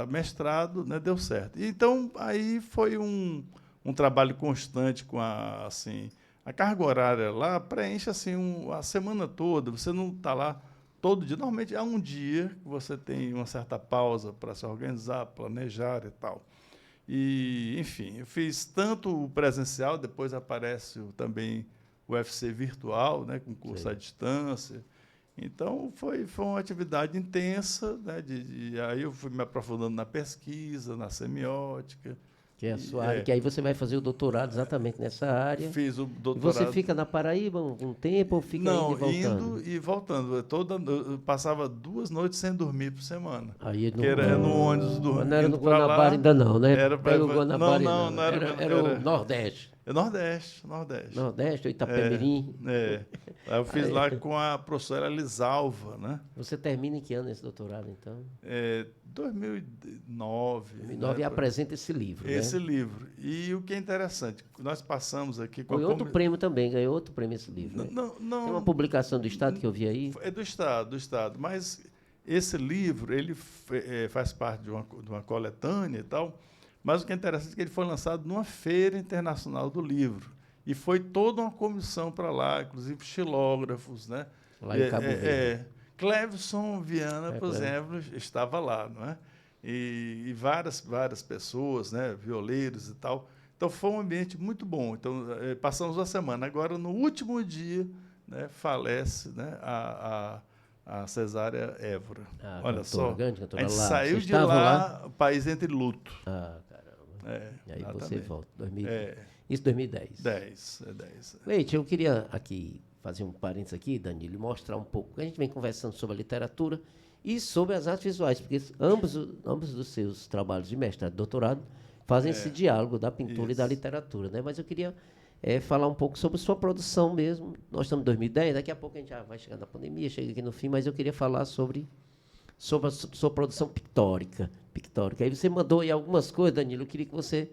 mestrado, né, deu certo. Então, aí foi um trabalho constante com a carga horária lá, preenche assim, a semana toda, você não está lá todo dia. Normalmente, há um dia que você tem uma certa pausa para se organizar, planejar e tal. E, enfim, eu fiz tanto o presencial, depois aparece também o UFC virtual, né, com curso à distância. Então, foi uma atividade intensa, né, aí eu fui me aprofundando na pesquisa, na semiótica. Que é a sua área, que aí você vai fazer o doutorado exatamente nessa área. Fiz o doutorado. E você fica na Paraíba um tempo ou fica indo e voltando? Eu passava 2 noites sem dormir por semana. Aí que era no ônibus dormindo. Não era no Guanabara ainda não, né? Era Pega o Guanabara não era o Nordeste. Nordeste. Nordeste, o Itapemirim. Aí eu fiz lá com a professora Elisalva, né? Você termina em que ano esse doutorado, então? 2009. 2009 e apresenta esse livro, Esse livro. E o que é interessante, nós passamos aqui com Foi outro prêmio também, ganhou outro prêmio esse livro. Não. Tem uma publicação do Estado que eu vi aí? É do Estado. Mas esse livro, ele faz parte de uma coletânea e tal, mas o que é interessante é que ele foi lançado numa feira internacional do livro. E foi toda uma comissão para lá, inclusive xilógrafos, né? Lá em Cabo Verde. Clevson Viana, por Cleverson. exemplo, estava lá, não é? E várias pessoas, né? Violeiros e tal. Então, foi um ambiente muito bom. Então, passamos uma semana. Agora, no último dia, né, falece, né, a Cesária Évora. Olha só, grande cantora a gente lá. saiu Vocês de estavam lá, o país entre luto. Ah, caramba. E aí você Exatamente. volta. 2010. Isso 2010. 10. Leite, eu queria aqui fazer um parênteses aqui, Danilo, e mostrar um pouco. A gente vem conversando sobre a literatura e sobre as artes visuais, porque ambos dos seus trabalhos de mestrado e doutorado fazem esse diálogo da pintura e da literatura, né? Mas eu queria falar um pouco sobre sua produção mesmo. Nós estamos em 2010, daqui a pouco a gente já vai chegar na pandemia, chega aqui no fim, mas eu queria falar sobre a sua produção pictórica. Aí você mandou aí algumas coisas, Danilo, eu queria que você...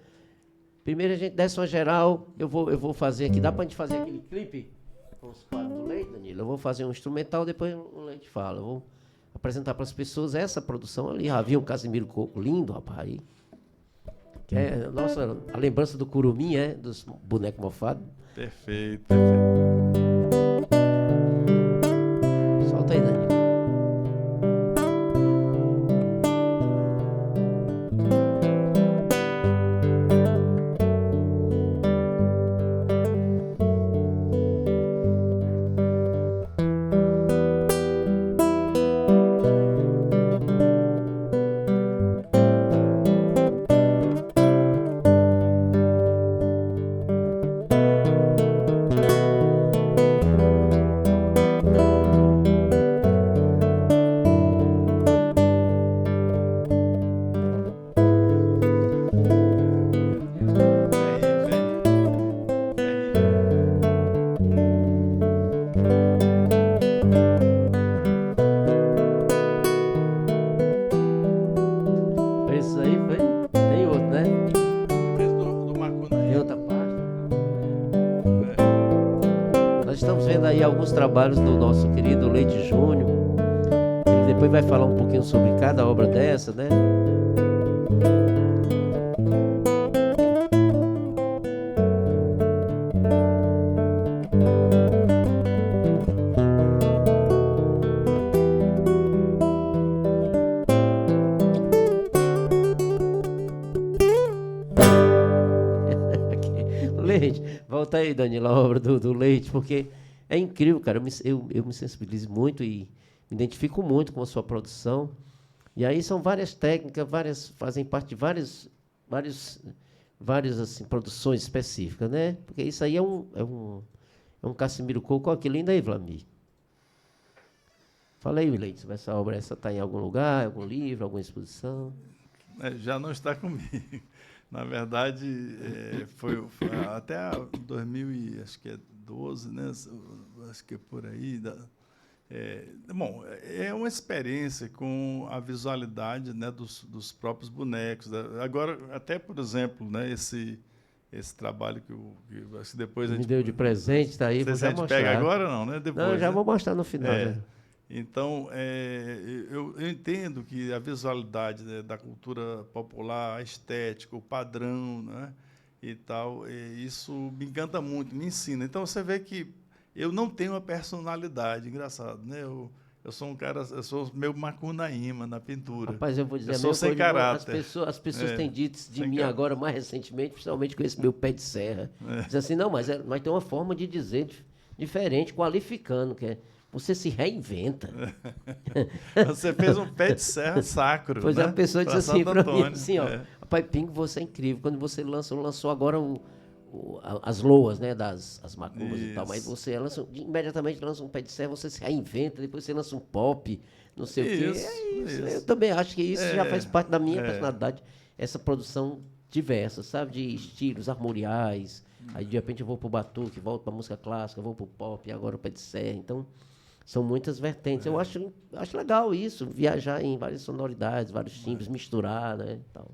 Primeiro a gente desse uma geral, eu vou fazer aqui, dá para a gente fazer aquele clipe com os quadros do Leite, Danilo? Eu vou fazer um instrumental, depois o Leite fala. Eu vou apresentar para as pessoas essa produção ali. Havia um Casimiro Coco lindo, rapaz, aí. Que é a lembrança do Curumim, dos bonecos mofados. Perfeito. Solta aí, Danilo. Esse aí foi? Tem outro, né? Do Macunaíma. Tem outra parte. Nós estamos vendo aí alguns trabalhos do nosso querido Leite Júnior. Ele depois vai falar um pouquinho sobre cada obra dessa, né? Leite, volta aí, Danilo, a obra do Leite, porque é incrível, cara. Eu me sensibilizo muito e me identifico muito com a sua produção. E aí são várias técnicas, fazem parte de várias assim, produções específicas, né? Porque isso aí é um Casimiro Coco. Olha que lindo aí, Vlamir. Fala aí, Leite, sobre essa obra. Essa está em algum lugar, algum livro, alguma exposição? Já não está comigo. Na verdade, foi até 2012, né? Acho que é por aí. Bom, é uma experiência com a visualidade, né, dos próprios bonecos. Né? Agora, até, por exemplo, né, esse trabalho que acho que depois a gente... Me deu de presente, está aí, vou Não sei já se a gente mostrar. pega agora não, né? Depois, não, já né? vou mostrar no final. Né? Então, eu entendo que a visualidade, né, da cultura popular, a estética, o padrão, né, e tal, isso me encanta muito, me ensina. Então, você vê que eu não tenho uma personalidade, engraçado, né? Eu sou um cara, eu sou meio Macunaíma na pintura. Rapaz, eu vou dizer, eu sou sem caráter. As pessoas têm dito de mim caráter. agora, mais recentemente, principalmente com esse meu pé de serra. Diz assim, não, mas tem uma forma de dizer diferente, qualificando, que é você se reinventa. Você fez um pé de serra sacro. Pois né? a pessoa diz assim para mim, assim, ó, Pai Pingo, você é incrível. Quando você lançou agora as loas, né, as macumbas e tal, mas você imediatamente lança um pé de serra, você se reinventa, depois você lança um pop, não sei o quê. Isso. Eu também acho que isso já faz parte da minha personalidade, essa produção diversa, sabe, de estilos armoriais. Aí, de repente, eu vou para o batuque, volto para a música clássica, vou para o pop, e agora o pé de serra. Então, são muitas vertentes. Eu acho legal isso, viajar em várias sonoridades, vários timbres, misturar, né, e tal.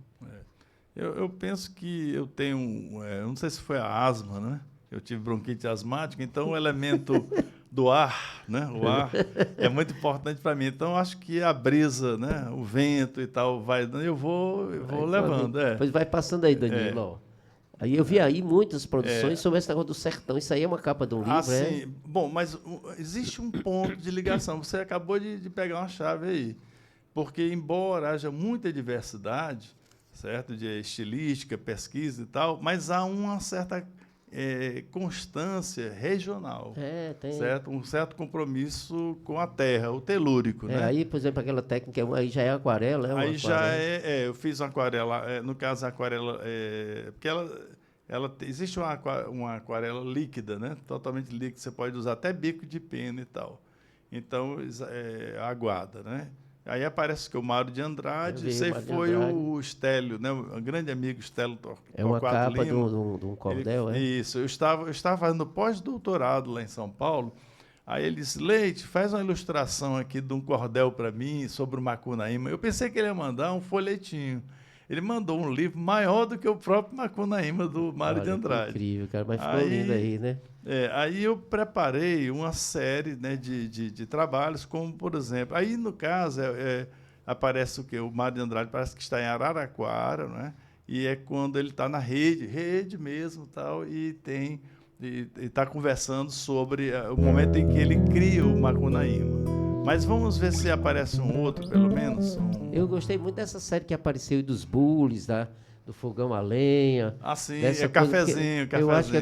Eu penso que eu tenho, eu não sei se foi a asma, né? Eu tive bronquite asmática, então o elemento do ar, né? O ar é muito importante para mim. Então, eu acho que a brisa, né? O vento e tal, eu vou levando. Pois vai passando aí, Danilo. Aí eu vi aí muitas produções sobre esse negócio do sertão. Isso aí é uma capa de um livro, Assim, bom, mas existe um ponto de ligação. Você acabou de pegar uma chave aí. Porque, embora haja muita diversidade, certo, de estilística, pesquisa e tal, mas há uma certa constância regional, tem. certo? Um certo compromisso com a terra, o telúrico, né? Aí, por exemplo, aquela técnica, aí já é aquarela, uma Aí já aquarela. eu fiz uma aquarela, no caso a aquarela, porque existe uma aquarela líquida, né? Totalmente líquida, você pode usar até bico de pena e tal. Então, aguada, né? Aí aparece que o Mário de Andrade, isso aí foi o Stélio, né? Um grande amigo Stélio Torquato Lima. É uma capa de um cordel, Isso, eu estava fazendo pós-doutorado lá em São Paulo. Aí ele disse, Leite, faz uma ilustração aqui de um cordel para mim sobre o Macunaíma. Eu pensei que ele ia mandar um folhetinho. Ele mandou um livro maior do que o próprio Macunaíma do Mário de Andrade. Incrível, cara, mas ficou lindo aí, né? Aí eu preparei uma série, né, de trabalhos, como, por exemplo... Aí, no caso, aparece o quê? O Mário de Andrade parece que está em Araraquara, né? E é quando ele está na rede mesmo, tal, e está conversando sobre o momento em que ele cria o Macunaíma. Mas vamos ver se aparece um outro, pelo menos. Eu gostei muito dessa série que apareceu dos bullies, do fogão a lenha. Sim, cafezinho. Eu acho que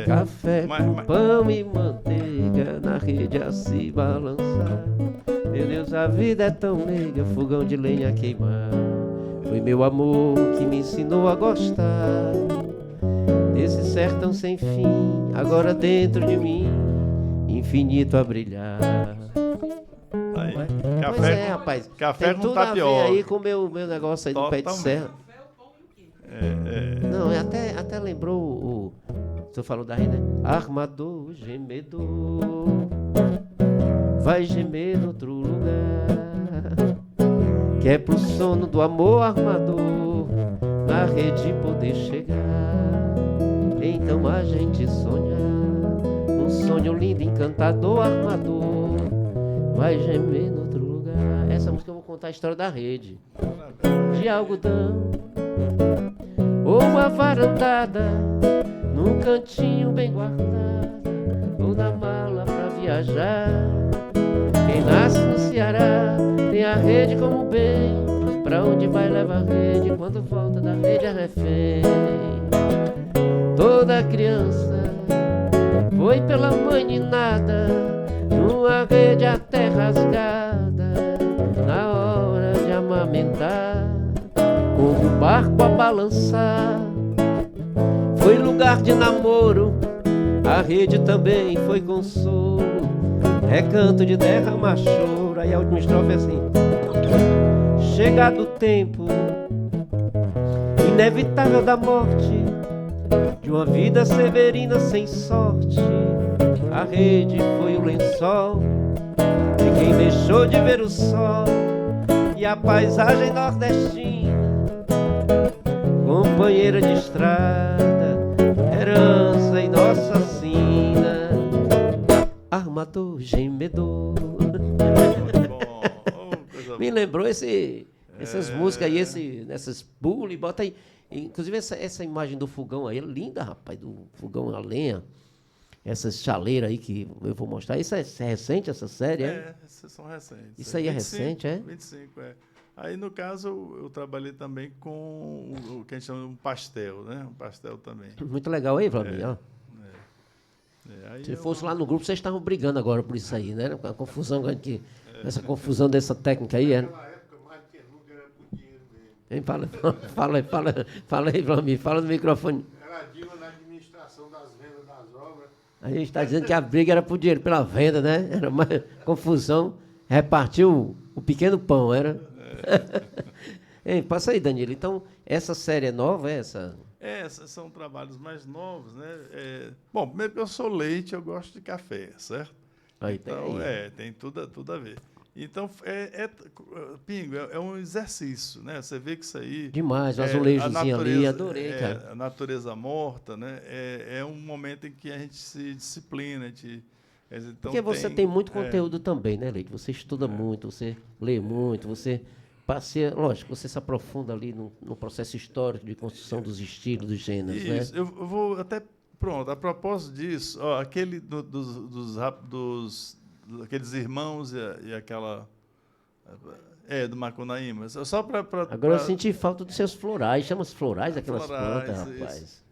café, pão e manteiga na rede a se balançar. Meu Deus, a vida é tão meiga, fogão de lenha a queimar. Foi meu amor que me ensinou a gostar desse sertão sem fim, agora dentro de mim, infinito a brilhar. Aí, rapaz. Café tem com tudo tapioca. A ver aí com o meu negócio aí do pé de serra. Não, até lembrou você falou da rede, né? Armador, gemedor, vai gemer no outro lugar, que é pro sono do amor armador na rede poder chegar. Então a gente sonha um sonho lindo, encantador, armador, vai gemer no outro lugar. Essa música eu vou contar a história da rede de algodão, ou uma varandada num cantinho bem guardada, ou na mala pra viajar. Quem nasce no Ceará tem a rede como bem, pra onde vai leva a rede, quando volta da rede é refém. Toda criança foi pela mãe ninada numa rede até rasgada, na hora de amamentar, com o barco a balançar. Foi lugar de namoro, a rede também foi consolo, recanto de derramar choro. Aí a última estrofe é assim: chegado o tempo inevitável da morte, de uma vida severina sem sorte, a rede foi o lençol de quem deixou de ver o sol e a paisagem nordestina, companheira de estrada, herança e nossa sina, armador, gemedor. Me lembrou essas músicas aí, essas bully, bota aí. Inclusive essa imagem do fogão aí é linda, rapaz, do fogão a lenha. Essas chaleiras aí que eu vou mostrar. Isso é recente, essa série? Essas são recentes. Isso aí 25, é recente, é? 25, Aí, no caso, eu trabalhei também com o que a gente chama de um pastel, né? Um pastel também. Muito legal aí, Flamengo. Se fosse lá no grupo, vocês estavam brigando agora por isso aí, né? Com a confusão que essa confusão dessa técnica aí, é? Naquela época, mais do que nunca, era por dinheiro mesmo. Fala aí, Flamengo, fala no microfone. Era Dilma na administração das vendas das obras. A gente está dizendo que a briga era por dinheiro, pela venda, né? Era uma confusão. Repartiu o pequeno pão, era? Ei, passa aí, Danilo. Então, essa série é nova, essa? Esses são trabalhos mais novos, né? Bom, primeiro que eu sou leite, eu gosto de café, certo? Aí, então, tem tudo a ver. Então, Pingo, é um exercício, né? Você vê que isso aí... Demais, o azulejozinho ali, adorei, cara. A natureza morta, né? É um momento em que a gente se disciplina, então porque você tem muito conteúdo também, né, Leite? Você estuda muito, você lê muito, você Lógico, você se aprofunda ali no processo histórico de construção dos estilos, dos gêneros, né? Isso, eu vou até... Pronto, a propósito disso, ó, aquele aqueles irmãos e aquela... do Macunaíma. Só para... Agora eu senti falta dos seus florais. Chama-se florais aquelas Florais, plantas, rapaz.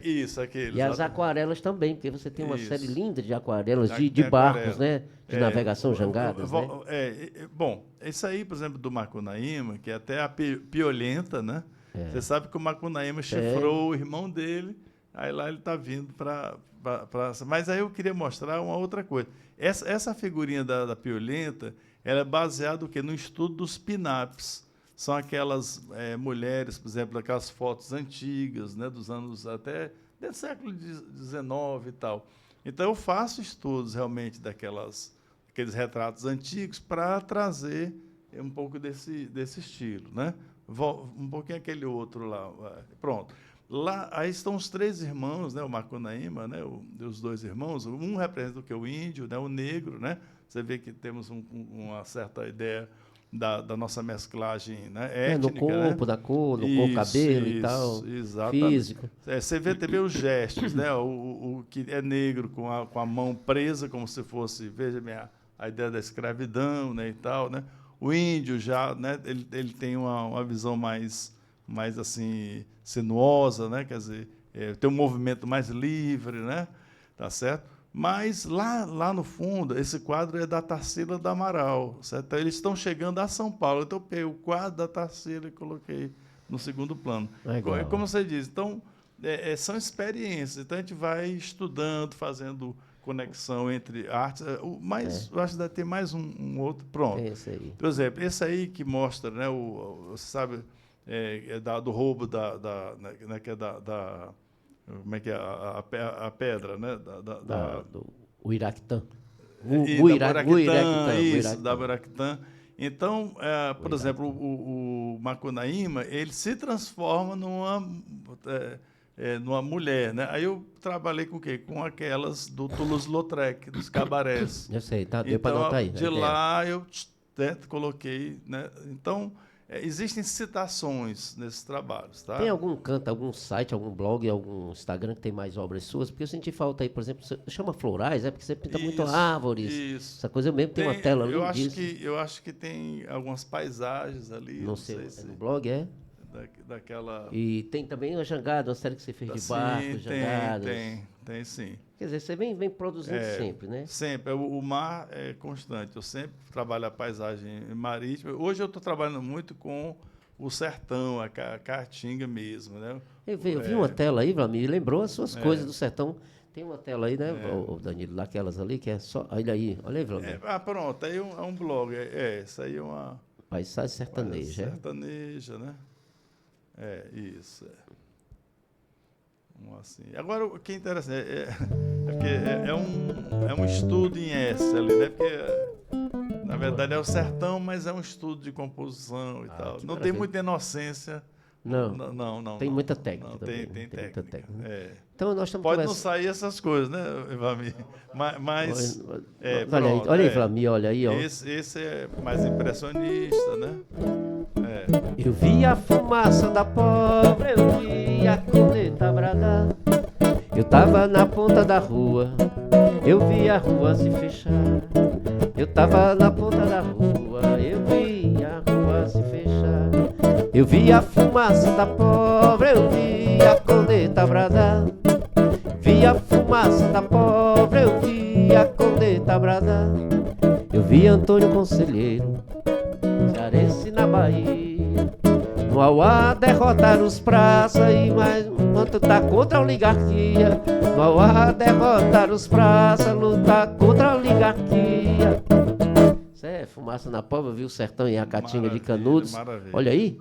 Isso, aqueles. E as aquarelas também, porque você tem uma Isso. série linda de aquarelas, de Tem barcos, aquarela. né? De navegação jangadas, né? Bom, isso aí, por exemplo, do Macunaíma, que é até a piolenta, né? Você sabe que o Macunaíma chifrou o irmão dele, aí lá ele está vindo para... Mas aí eu queria mostrar uma outra coisa. Essa figurinha da piolenta, ela é baseada no estudo dos pin-ups. São aquelas mulheres, por exemplo, aquelas fotos antigas, né, dos anos até do século XIX e tal. Então, eu faço estudos realmente daqueles retratos antigos para trazer um pouco desse estilo, né? Um pouquinho aquele outro lá. Pronto. Lá, aí estão os 3 irmãos, né, o Macunaíma, né, os 2 irmãos. Um representa o índio, né, o negro, né? Você vê que temos uma certa ideia da nossa mesclagem, né, étnica. No corpo, né? da cor, no corpo, cabelo e tal, exatamente. físico. Você vê também os gestos, né? O que é negro com a mão presa, como se fosse, veja a ideia da escravidão, né, e tal, né? O índio já, né, ele tem uma visão mais assim, sinuosa, né? Quer dizer, tem um movimento mais livre, né? Tá certo? Mas lá no fundo, esse quadro é da Tarsila do Amaral, certo? Então, eles estão chegando a São Paulo. Então, eu peguei o quadro da Tarsila e coloquei no segundo plano. Legal. Como você diz, então, são experiências. Então, a gente vai estudando, fazendo conexão entre artes. Mas eu acho que deve ter mais um outro. Pronto. Esse aí. Por exemplo, esse aí que mostra, né, você sabe, do roubo né, que é como é que é a pedra, né? Do Uiraquitã. Isso, da Buraquitã. Então, por exemplo, o Macunaíma, ele se transforma numa mulher, né? Aí eu trabalhei com o quê? Com aquelas do Toulouse-Lautrec, dos cabarés. Eu sei, tá, deu para Então, anotar aí. de lá eu coloquei, né? Então, existem citações nesses trabalhos, tá? Tem algum canto, algum site, algum blog, algum Instagram que tem mais obras suas? Porque eu senti falta aí, por exemplo, você chama florais, porque você pinta muito árvores. Isso. Essa coisa mesmo, tem uma tela ali. Eu acho que tem algumas paisagens ali. Não sei se no blog, daquela... E tem também a jangada, uma série que você fez de barcos, jangadas. Tem sim. Quer dizer, você vem produzindo sempre, né? Sempre. O mar é constante. Eu sempre trabalho a paisagem marítima. Hoje eu estou trabalhando muito com o sertão, a caatinga mesmo, né? Eu vi uma tela aí, Vlamir, lembrou as suas coisas do sertão. Tem uma tela aí, né, o Danilo, daquelas ali, que é só... Olha aí, Vlamir. Pronto, aí é um blog. Isso aí é uma... Paisagem sertaneja. Sertaneja, né? Isso. Assim. Agora, o que é interessante porque é um estudo em S ali, né? Porque, na verdade, é o sertão, mas é um estudo de composição e tal. Não tem muita inocência. Não. Tem muita técnica também. Tem técnica. Então, nós estamos pode não sair essas coisas, né, Vlamir? Mas olha aí, Vlamir, olha aí, ó. Esse é mais impressionista, né? Eu vi a fumaça da pobre, eu vi a colheita bradar. Eu tava na ponta da rua, eu vi a rua se fechar. Eu tava na ponta da rua, eu vi a rua se fechar. Eu vi a fumaça da pobre, eu vi a colheita bradar. Vi a fumaça da pobre, eu vi a colheita bradar. Eu vi Antônio Conselheiro, cearense na Bahia, no Auá derrotar os praças e mais lutar contra a oligarquia. No Auá derrotar os praças, lutar contra a oligarquia. Isso é fumaça na pobre, viu o sertão e a caatinga de Canudos. Maravilha. Olha aí.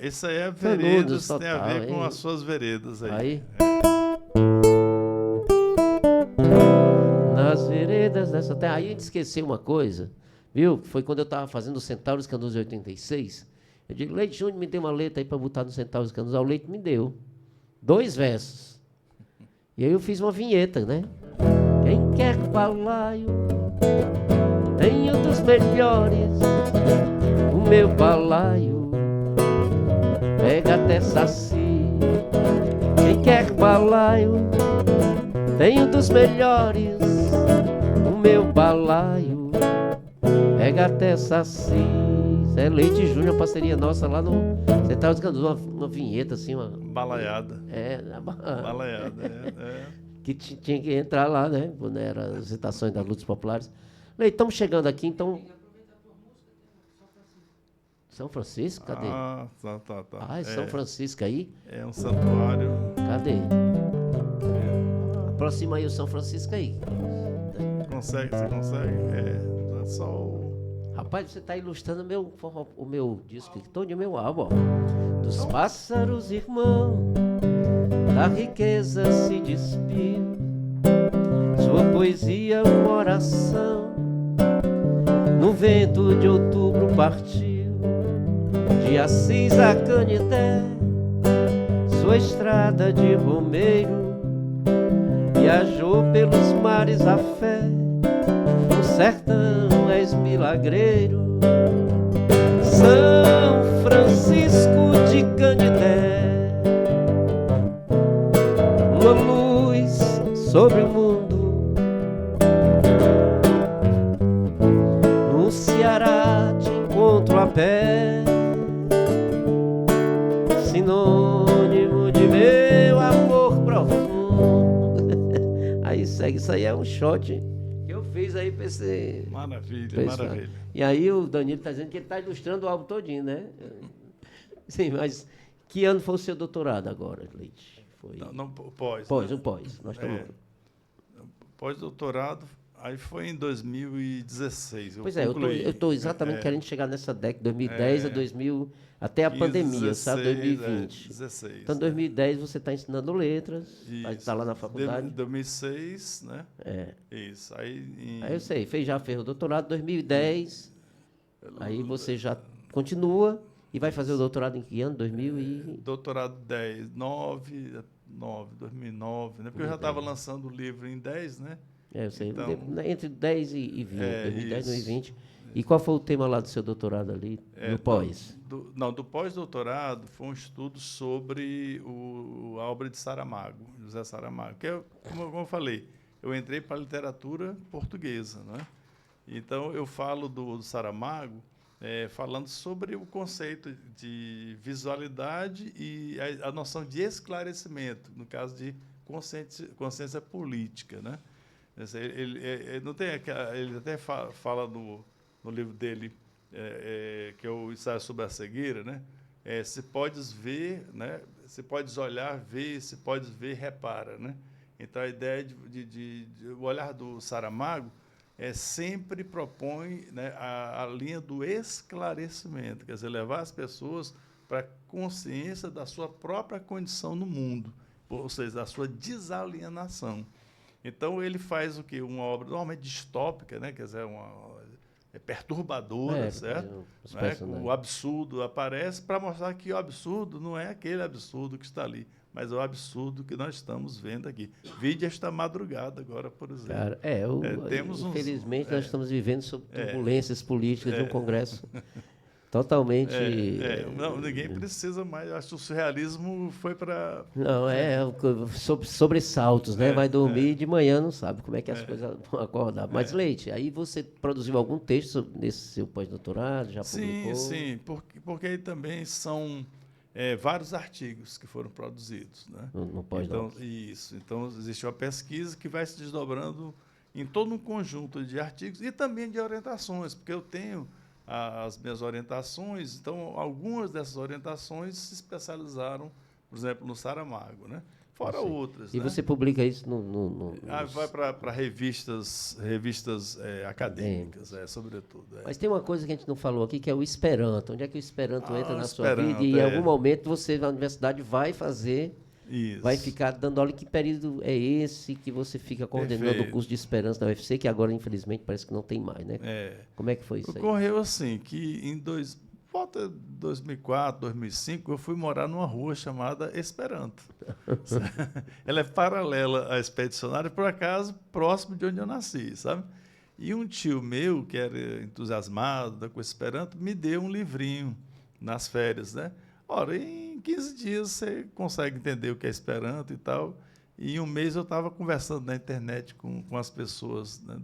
Isso aí é veredas, total, tem a ver com as suas veredas aí. Nas veredas dessa terra. Aí a gente esqueceu uma coisa, viu? Foi quando eu estava fazendo o Centauros Canudos de 86. Eu digo, Leite Júnior, me deu uma letra aí para botar no Centauros Canudos. O Leite me deu 2 versos. E aí eu fiz uma vinheta, né? Quem quer balaio tem um dos melhores, o meu balaio pega até saci. Quem quer balaio tem um dos melhores. O meu balaio pega até saci. Isso é Leite Júnior, parceria nossa lá no... Você estava escutando uma vinheta assim, uma... Balaiada. Balaiada, Que tinha que entrar lá, né? Quando era as citações das lutas populares. Leite, estamos chegando aqui, então... São Francisco? Cadê? Tá. Ah, é São Francisco aí? É um santuário. Cadê? Aproxima aí o São Francisco aí. Você consegue? É só o... Rapaz, você está ilustrando o meu disco, todo o meu álbum. Ó. Dos pássaros, irmão, da riqueza se despiu. Sua poesia, uma oração, no vento de outubro partiu. De Assis a Canidé, sua estrada de romeiro, viajou pelos mares a fé. No sertão és milagreiro, São Francisco de Canidé, uma luz sobre o mundo. No Ceará te encontro a pé, sinônimo de meu amor profundo. Aí segue, isso aí é um shot que eu fiz aí pra esse... Maravilha. E aí o Danilo está dizendo que ele está ilustrando o álbum todinho, né? Sim, mas que ano foi o seu doutorado agora, Leite? Foi... Não, pós. Pós, né? um pós. Nós estamos... Pós-doutorado, aí foi em 2016. Pois é, eu estou exatamente querendo chegar nessa década, 2010 a 2000, até a pandemia, 16, sabe? 2020. 16. Então, em 2010 você está ensinando letras, vai estar lá na faculdade. 2006, né? É. Isso. Aí eu sei, fez o doutorado em 2010, aí você já continua e vai fazer o doutorado em que ano? 2000 e... Doutorado 2009, né? Porque eu já estava lançando o livro em 10, né? Eu sei, então, entre 10 e 20, 2010 e 2020. E qual foi o tema lá do seu doutorado ali, no pós? Do pós-doutorado foi um estudo sobre a obra de Saramago, José Saramago, que como eu falei, eu entrei para a literatura portuguesa, né? Então, eu falo do Saramago falando sobre o conceito de visualidade e a noção de esclarecimento, no caso de consciência política, né? Ele não tem ele até fala no livro dele, que é o Ensaio sobre a Cegueira, né? Se podes ver, né? Se podes olhar, vê, se podes ver, repara, né? Então, a ideia o olhar do Saramago sempre propõe, né, a linha do esclarecimento, quer dizer, levar as pessoas para a consciência da sua própria condição no mundo, ou seja, da sua desalienação. Então, ele faz o quê? Uma obra normalmente distópica, né? Quer dizer, perturbadora, certo? O absurdo aparece para mostrar que o absurdo não é aquele absurdo que está ali, mas o absurdo que nós estamos vendo aqui. Vide esta madrugada agora, por exemplo. Cara, infelizmente, nós estamos vivendo sob turbulências políticas de um Congresso totalmente... Não, ninguém precisa mais. Acho que o surrealismo foi para... Não, sobressaltos, né? Vai dormir e de manhã não sabe como é que as coisas vão acordar. Mas, Leite, aí você produziu algum texto nesse seu pós-doutorado? Já publicou? Sim, porque aí também são vários artigos que foram produzidos, né? No pós-doutorado. Então, isso. Então, existe uma pesquisa que vai se desdobrando em todo um conjunto de artigos e também de orientações, porque eu tenho as minhas orientações, então algumas dessas orientações se especializaram, por exemplo, no Saramago, né? Fora outras. E você publica isso no vai para revistas acadêmicas, sobretudo. Mas tem uma coisa que a gente não falou aqui, que é o Esperanto. Onde é que o Esperanto entra na sua vida? E em algum momento você, na universidade, vai fazer... Isso. Vai ficar dando aula. Que período é esse que você fica coordenando o curso de Esperança da UFC, que agora, infelizmente, parece que não tem mais, né? Como é que foi isso aí? Ocorreu assim, que em volta de 2004, 2005, eu fui morar numa rua chamada Esperanto. Ela é paralela à Expedicionária, por acaso, próximo de onde eu nasci, sabe? E um tio meu, que era entusiasmado com o Esperanto, me deu um livrinho nas férias, né? Ora, em 15 dias você consegue entender o que é Esperanto e tal. E em um mês eu estava conversando na internet com as pessoas, né,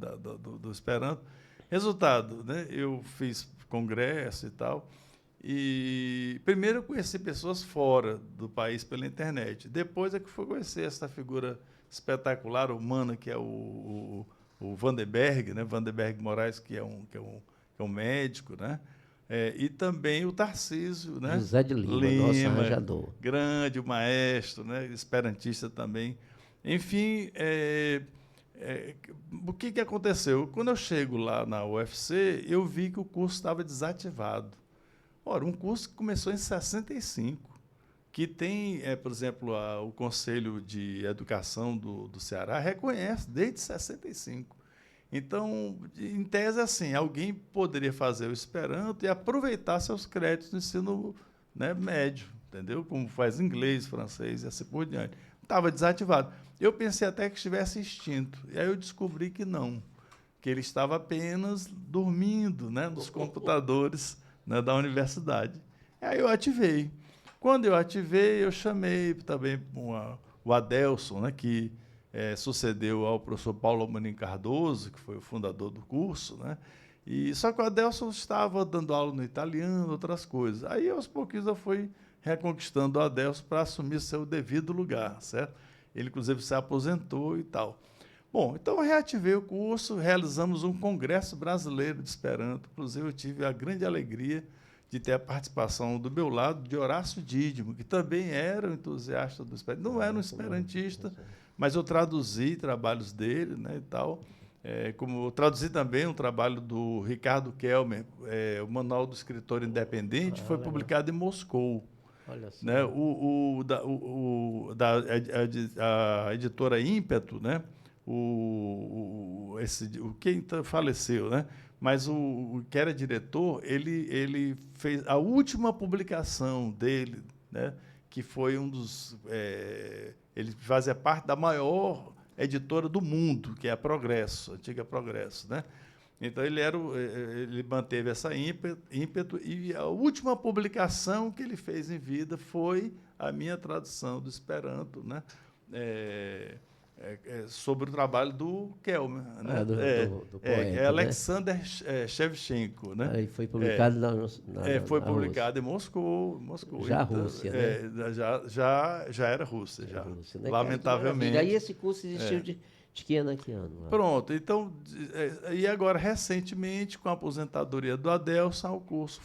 do Esperanto. Resultado, né? Eu fiz congresso e tal. E primeiro eu conheci pessoas fora do país pela internet. Depois é que fui conhecer essa figura espetacular, humana, que é o Vandenberg, né? Vandenberg Moraes, que é um médico, né? E também o Tarcísio, né? José de Lima, nosso arranjador. Grande, o maestro, né? Esperantista também. Enfim, o que aconteceu? Quando eu chego lá na UFC, eu vi que o curso estava desativado. Ora, um curso que começou em 65, que tem, por exemplo, o Conselho de Educação do Ceará reconhece desde 65. Então, em tese, assim, alguém poderia fazer o Esperanto e aproveitar seus créditos no ensino, né, médio, entendeu? Como faz inglês, francês e assim por diante. Estava desativado. Eu pensei até que estivesse extinto. E aí eu descobri que não, que ele estava apenas dormindo, né, nos computadores, né, da universidade. Aí eu ativei. Quando eu ativei, eu chamei também o Adelson, né, que sucedeu ao professor Paulo Amorim Cardoso, que foi o fundador do curso, né? Só que o Adelson estava dando aula no italiano, outras coisas. Aí, aos pouquinhos, eu fui reconquistando o Adelson para assumir seu devido lugar, certo? Ele, inclusive, se aposentou e tal. Bom, então eu reativei o curso, realizamos um congresso brasileiro de Esperanto. Inclusive, eu tive a grande alegria de ter a participação do meu lado de Horácio Dídimo, que também era um entusiasta do Esperanto. Não era um esperantista, mas eu traduzi trabalhos dele, né, e tal. Como eu traduzi também um trabalho do Ricardo Kelmer, o Manual do Escritor Independente, foi publicado em Moscou. Olha só. Né? A editora Ímpeto, né? Quem faleceu, né? Mas o que era diretor, ele fez a última publicação dele, né? Que foi um dos... ele fazia parte da maior editora do mundo, que é a Progresso, a antiga Progresso, né? Então, ele manteve essa ímpeto, e a última publicação que ele fez em vida foi a minha tradução do Esperanto, né? Sobre o trabalho do Kelmer, né? Do poeta, Alexander Shevchenko, né? Aí foi publicado foi na publicado em Moscou. Já a Rússia, né? Já era Rússia, já. Rússia, né? Lamentavelmente. Aí esse curso existiu de que ano a que ano? Pronto, então, e agora, recentemente, com a aposentadoria do Adelson, o curso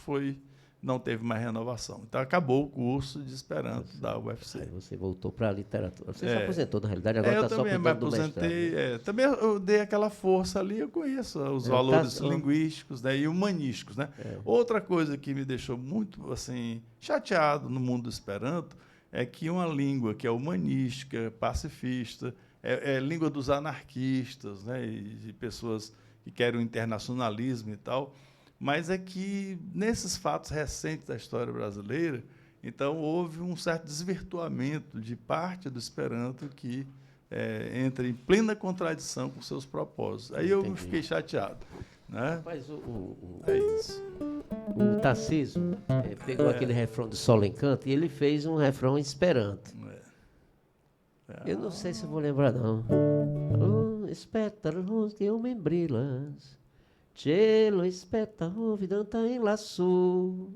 não teve mais renovação. Então, acabou o curso de Esperanto da UFC. Aí você voltou para a literatura. Você se aposentou, na realidade, agora está só cuidando cuidando do mestrado. Né? Também eu dei aquela força ali, eu conheço os valores linguísticos, né, e humanísticos. Né? Outra coisa que me deixou muito assim, chateado no mundo do Esperanto é que uma língua que é humanística, pacifista, língua dos anarquistas, né, e de pessoas que querem o internacionalismo e tal, mas é que, nesses fatos recentes da história brasileira, então, houve um certo desvirtuamento de parte do Esperanto que entra em plena contradição com seus propósitos. Aí eu fiquei chateado. Né? Mas é isso. O Tarcísio pegou aquele refrão de Solo Encanto e ele fez um refrão em Esperanto. Eu não sei se eu vou lembrar, não. Espetaros que eu membrilas, cielo espeta vidanta em laço.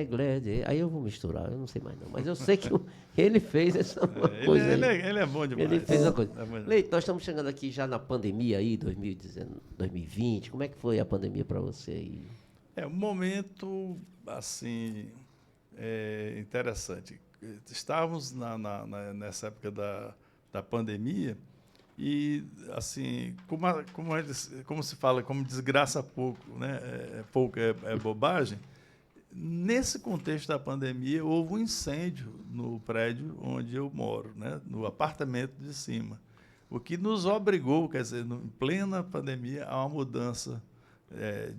Glede. Aí eu vou misturar, eu não sei mais não. Mas eu sei que ele fez essa coisa aí. Ele é bom demais. Ele fez uma coisa. Leite, nós estamos chegando aqui já na pandemia aí, 2020. Como é que foi a pandemia para você aí? Um momento, assim, interessante. Estávamos nessa época da pandemia e, assim, como se fala, como desgraça pouco, né? Pouco é bobagem. Nesse contexto da pandemia, houve um incêndio no prédio onde eu moro, né? No apartamento de cima, o que nos obrigou, quer dizer, em plena pandemia, a uma mudança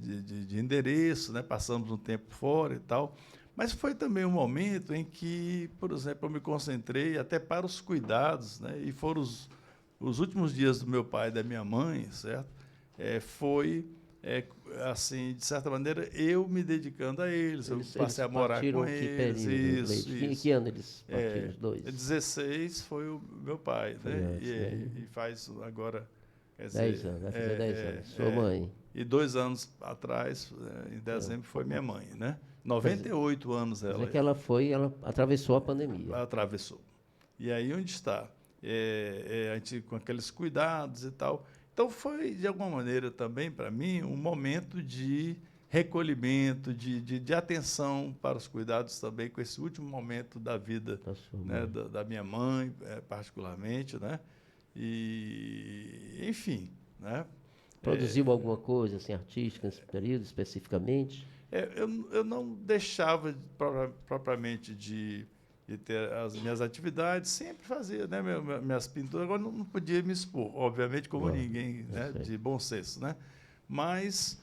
de endereço, né? Passamos um tempo fora e tal. Mas foi também um momento em que, por exemplo, eu me concentrei até para os cuidados, né? E foram os últimos dias do meu pai e da minha mãe, certo? foi, assim, de certa maneira, eu me dedicando a eles. Eu passei a morar com eles. Que ano eles partiram, os dois? 16 foi o meu pai, Foi né? antes, né? E faz agora... Quer 10 dizer, anos, vai fazer 10 anos. Sua mãe? E 2 anos atrás, em dezembro, foi minha mãe, né? 98 anos ela. Mas é que ela atravessou a pandemia. Atravessou. E aí onde está? A gente com aqueles cuidados e tal. Então foi, de alguma maneira, também, para mim, um momento de recolhimento, de atenção para os cuidados também, com esse último momento da vida, né, da minha mãe, particularmente, né? E, enfim, né? Produziu alguma coisa assim, artística nesse período, especificamente? Eu não deixava propriamente de ter as minhas atividades, sempre fazia, né, minhas pinturas. Agora não podia me expor, obviamente, como ninguém, né, de bom senso, né? Mas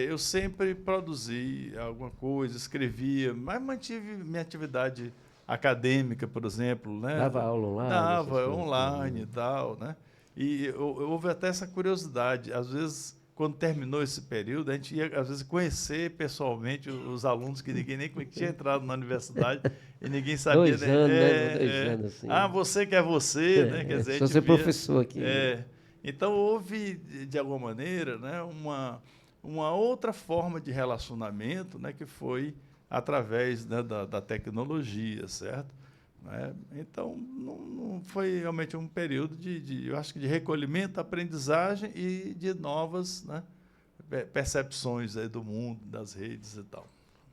eu sempre produzi alguma coisa, escrevia, mas mantive minha atividade acadêmica, por exemplo, né? Dava aula online? Dava online e tal, né? E houve até essa curiosidade. Às vezes, quando terminou esse período, a gente ia, às vezes, conhecer pessoalmente os alunos que ninguém nem tinha entrado na universidade e ninguém sabia. 2 anos, né? 2 anos, assim. Ah, você que é você, né? Quer dizer, sou seu professor aqui. Então, houve, de alguma maneira, né, uma outra forma de relacionamento, né, que foi através, né, da tecnologia, certo? Então, não foi realmente um período eu acho que de recolhimento, aprendizagem e de novas, né, percepções aí do mundo, das redes e tal.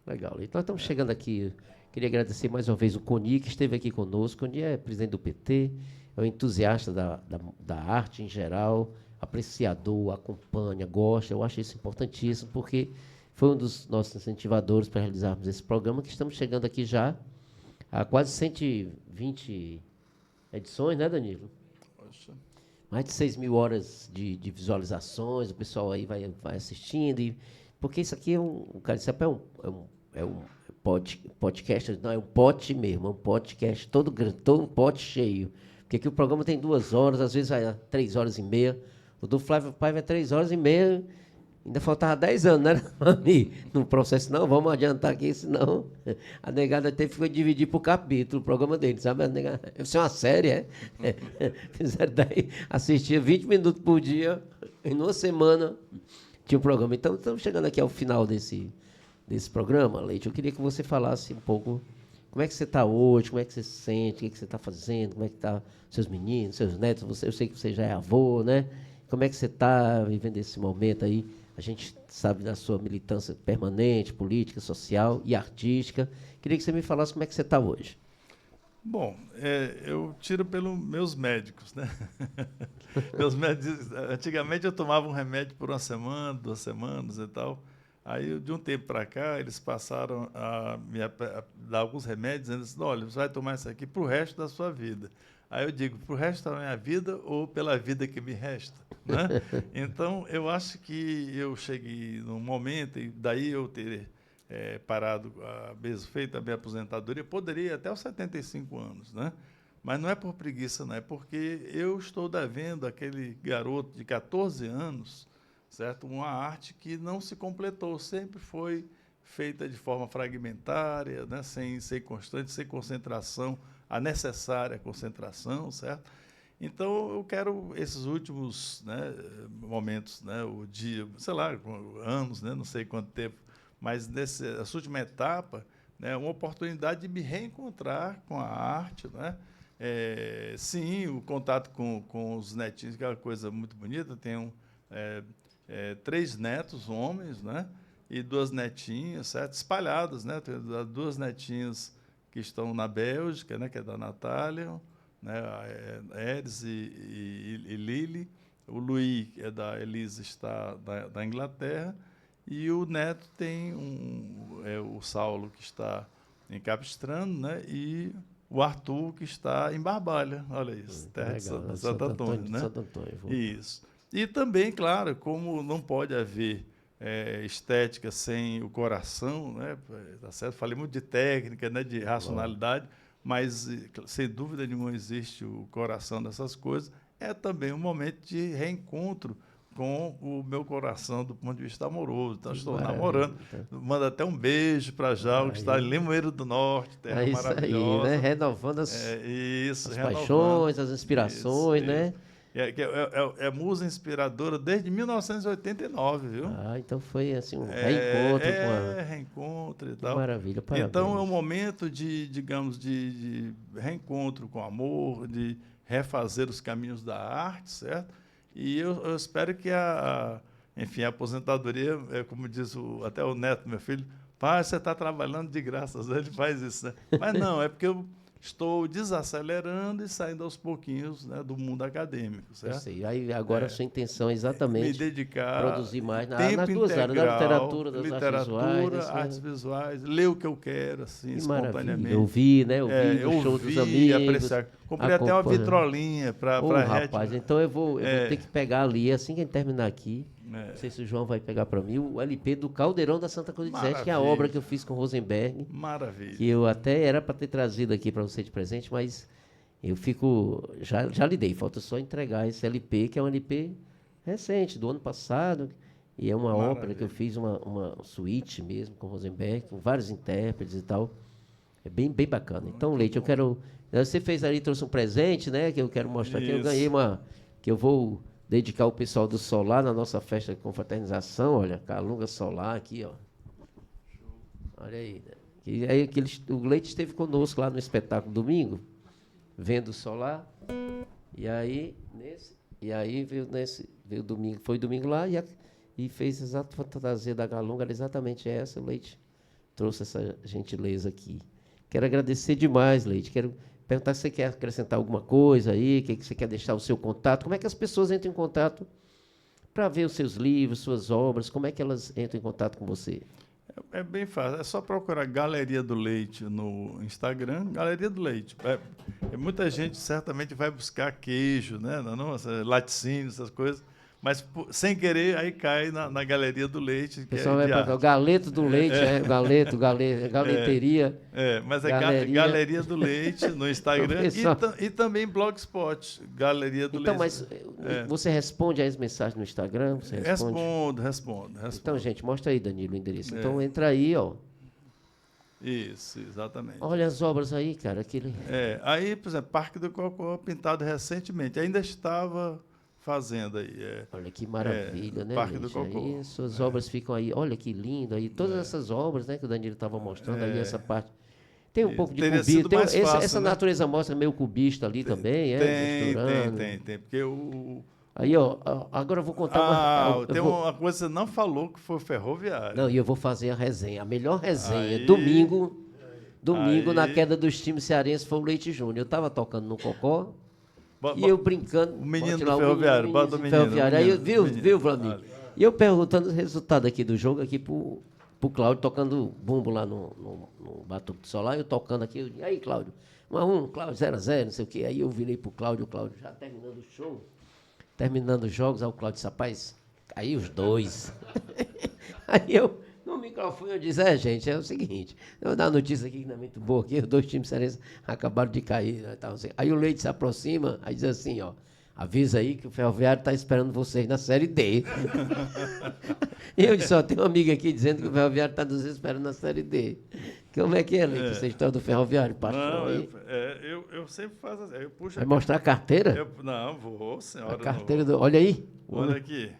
Legal. Então, estamos chegando aqui. Queria agradecer mais uma vez o Coni, que esteve aqui conosco. O Coni é presidente do PT, é um entusiasta da arte em geral, apreciador, acompanha, gosta. Eu acho isso importantíssimo, porque foi um dos nossos incentivadores para realizarmos esse programa, que estamos chegando aqui já há quase 120 edições, né, Danilo? Poxa. Mais de 6 mil horas de visualizações, o pessoal aí vai assistindo. Porque isso aqui o Caricep é um podcast, não, é um pote mesmo, é um podcast todo grande, todo um pote cheio. Porque aqui o programa tem 2 horas, às vezes vai a 3 horas e meia. O do Flávio Paiva é 3 horas e meia. Ainda faltava 10 anos, né, no processo. Não, vamos adiantar aqui, senão a negada teve que dividir por capítulo o programa dele, sabe? Isso é uma série, Fizeram daí, assistia 20 minutos por dia, e numa semana tinha o programa. Então, estamos chegando aqui ao final desse programa, Leite. Eu queria que você falasse um pouco como é que você está hoje, como é que você se sente, o que você está fazendo, como é que estão seus meninos, seus netos. Eu sei que você já é avô, né? Como é que você está vivendo esse momento aí? A gente sabe da sua militância permanente, política, social e artística. Queria que você me falasse como é que você está hoje. Bom, eu tiro pelos meus médicos, né? Meus médicos, antigamente eu tomava um remédio por 1 semana, 2 semanas e tal. Aí, de um tempo para cá, eles passaram a dar alguns remédios, dizendo assim, olha, você vai tomar isso aqui para o resto da sua vida. Aí eu digo, para o resto da minha vida ou pela vida que me resta? Né? Então, eu acho que eu cheguei num momento, e daí eu ter parado, mesmo feito a minha aposentadoria, poderia até os 75 anos, né? Mas não é por preguiça, não, é porque eu estou devendo àquele garoto de 14 anos, certo? Uma arte que não se completou, sempre foi feita de forma fragmentária, né? Sem ser constante, sem concentração, a necessária concentração, certo? Então, eu quero esses últimos, né, momentos, né, o dia, sei lá, anos, né, não sei quanto tempo, mas essa última etapa, né, uma oportunidade de me reencontrar com a arte, né? Sim, o contato com os netinhos, que é uma coisa muito bonita. Tenho 3 netos, homens, né? E 2 netinhas, certo? Espalhadas, né? Tenho 2 netinhas que estão na Bélgica, né? Que é da Natália, né? A Eris e Lili. O Luí, que é da Elisa, está da Inglaterra. E o neto tem o Saulo, que está em Capistrano, né? E o Arthur, que está em Barbalha. Olha isso, terra de Santo Antônio, né? Santo Antônio. Isso. E também, claro, como não pode haver estética sem o coração, né? Tá certo? Falei muito de técnica, né? De racionalidade, mas, sem dúvida nenhuma, existe o coração dessas coisas. É também um momento de reencontro com o meu coração do ponto de vista amoroso. Então, estou Maravilha. namorando. Manda até um beijo para Jalgo, que está em Limoeiro do Norte, terra É isso aí, maravilhosa. né? Renovando as Isso, paixões, as inspirações, isso, né? É musa inspiradora desde 1989, viu? Ah, então foi assim um reencontro com a... reencontro e Que tal. maravilha, parabéns. Então é um momento de, digamos, de reencontro com amor, de refazer os caminhos da arte, certo? E eu espero que enfim, a aposentadoria, como diz até o neto, meu filho, pai, você está trabalhando de graça, ele faz isso, né? Mas não, é porque eu estou desacelerando e saindo aos pouquinhos, né, do mundo acadêmico, certo? Eu sei. Aí agora a sua intenção é exatamente me dedicar, produzir mais nas tempo duas áreas, da integral, literatura, das literatura, artes visuais. ler o que eu quero, assim, Que maravilha. espontaneamente. Ouvir, né? Ouvir o show dos amigos. Apreciar. Comprei até uma vitrolinha para rapaz, então eu vou ter que pegar ali, assim que a gente terminar aqui. Não sei se o João vai pegar para mim, o LP do Caldeirão da Santa Cruz de Sete, que é a obra que eu fiz com Rosenberg. Maravilha. Que eu até era para ter trazido aqui para você de presente, mas eu fico... Já lhe dei, falta só entregar esse LP, que é um LP recente, do ano passado, e é uma ópera que eu fiz, uma suíte mesmo, com Rosenberg, com vários intérpretes e tal. É bem bacana. Então, Leite, eu quero... Você fez ali, trouxe um presente, né, que eu quero mostrar aqui. Eu ganhei que eu vou dedicar ao pessoal do Solar na nossa festa de confraternização, olha, Calunga Solar aqui, ó. Olha aí, né? E aí o Leite esteve conosco lá no espetáculo domingo, vendo o Solar, e aí veio domingo, foi domingo lá e fez exato fantasia da Calunga, era exatamente essa. O Leite trouxe essa gentileza aqui. Quero agradecer demais, Leite. Quero perguntar se você quer acrescentar alguma coisa aí, que você quer deixar o seu contato. Como é que as pessoas entram em contato para ver os seus livros, suas obras? Como é que elas entram em contato com você? É bem fácil. É só procurar Galeria do Leite no Instagram. Galeria do Leite. Muita gente certamente vai buscar queijo, né? Laticínio, essas coisas. Mas, sem querer, aí cai na Galeria do Leite. O pessoal vai para o Galeto do Leite, galeteria. Mas é Galeria do Leite no Instagram e também Blogspot, Galeria do Leite. Então, mas você responde às mensagens no Instagram? Você Respondo. Então, gente, mostra aí, Danilo, o endereço. Então, entra aí, ó. Isso, exatamente. Olha as obras aí, cara. Aí, por exemplo, Parque do Cocó, pintado recentemente. Ainda estava... fazendo aí. Olha que maravilha, né? Parque do Cocó. Aí suas obras ficam aí. Olha que lindo aí. Todas essas obras, né, que o Danilo estava mostrando aí, essa parte. Tem um pouco de cubismo. Essa natureza mostra meio cubista ali também, Tem. Porque Aí, ó, agora eu vou contar tem uma coisa que você não falou, que foi o Ferroviário. Não, e eu vou fazer a resenha. A melhor resenha. Domingo, na queda dos times cearenses, foi o Leite Júnior. Eu estava tocando no Cocó. E eu brincando. O menino do Ferroviário, bota o menino. Ferroviário. Aí, viu, Vladimir? E eu perguntando o resultado aqui do jogo, aqui pro Cláudio, tocando bumbo lá no Batuque do Solar, eu tocando aqui. E aí, Cláudio? 1-1, Cláudio 0-0, não sei o quê. Aí eu virei pro Cláudio, já terminando o show, terminando os jogos, aí o Cláudio disse, rapaz, caiu os dois. Aí eu, no microfone, eu disse, gente, é o seguinte, eu vou dar uma notícia aqui que não é muito boa, aqui, os dois times cearenses acabaram de cair. Né, tal, assim. Aí o Leite se aproxima, aí diz assim, ó, avisa aí que o Ferroviário está esperando vocês na Série D. E eu disse, ó, tem uma amiga aqui dizendo que o Ferroviário está nos esperando na Série D. Como é que é, Leite, essa história do Ferroviário? Não, eu sempre faço assim, eu puxo... Vai mostrar a carteira? Não, vou, senhora. A carteira Olha aí. Olha aqui.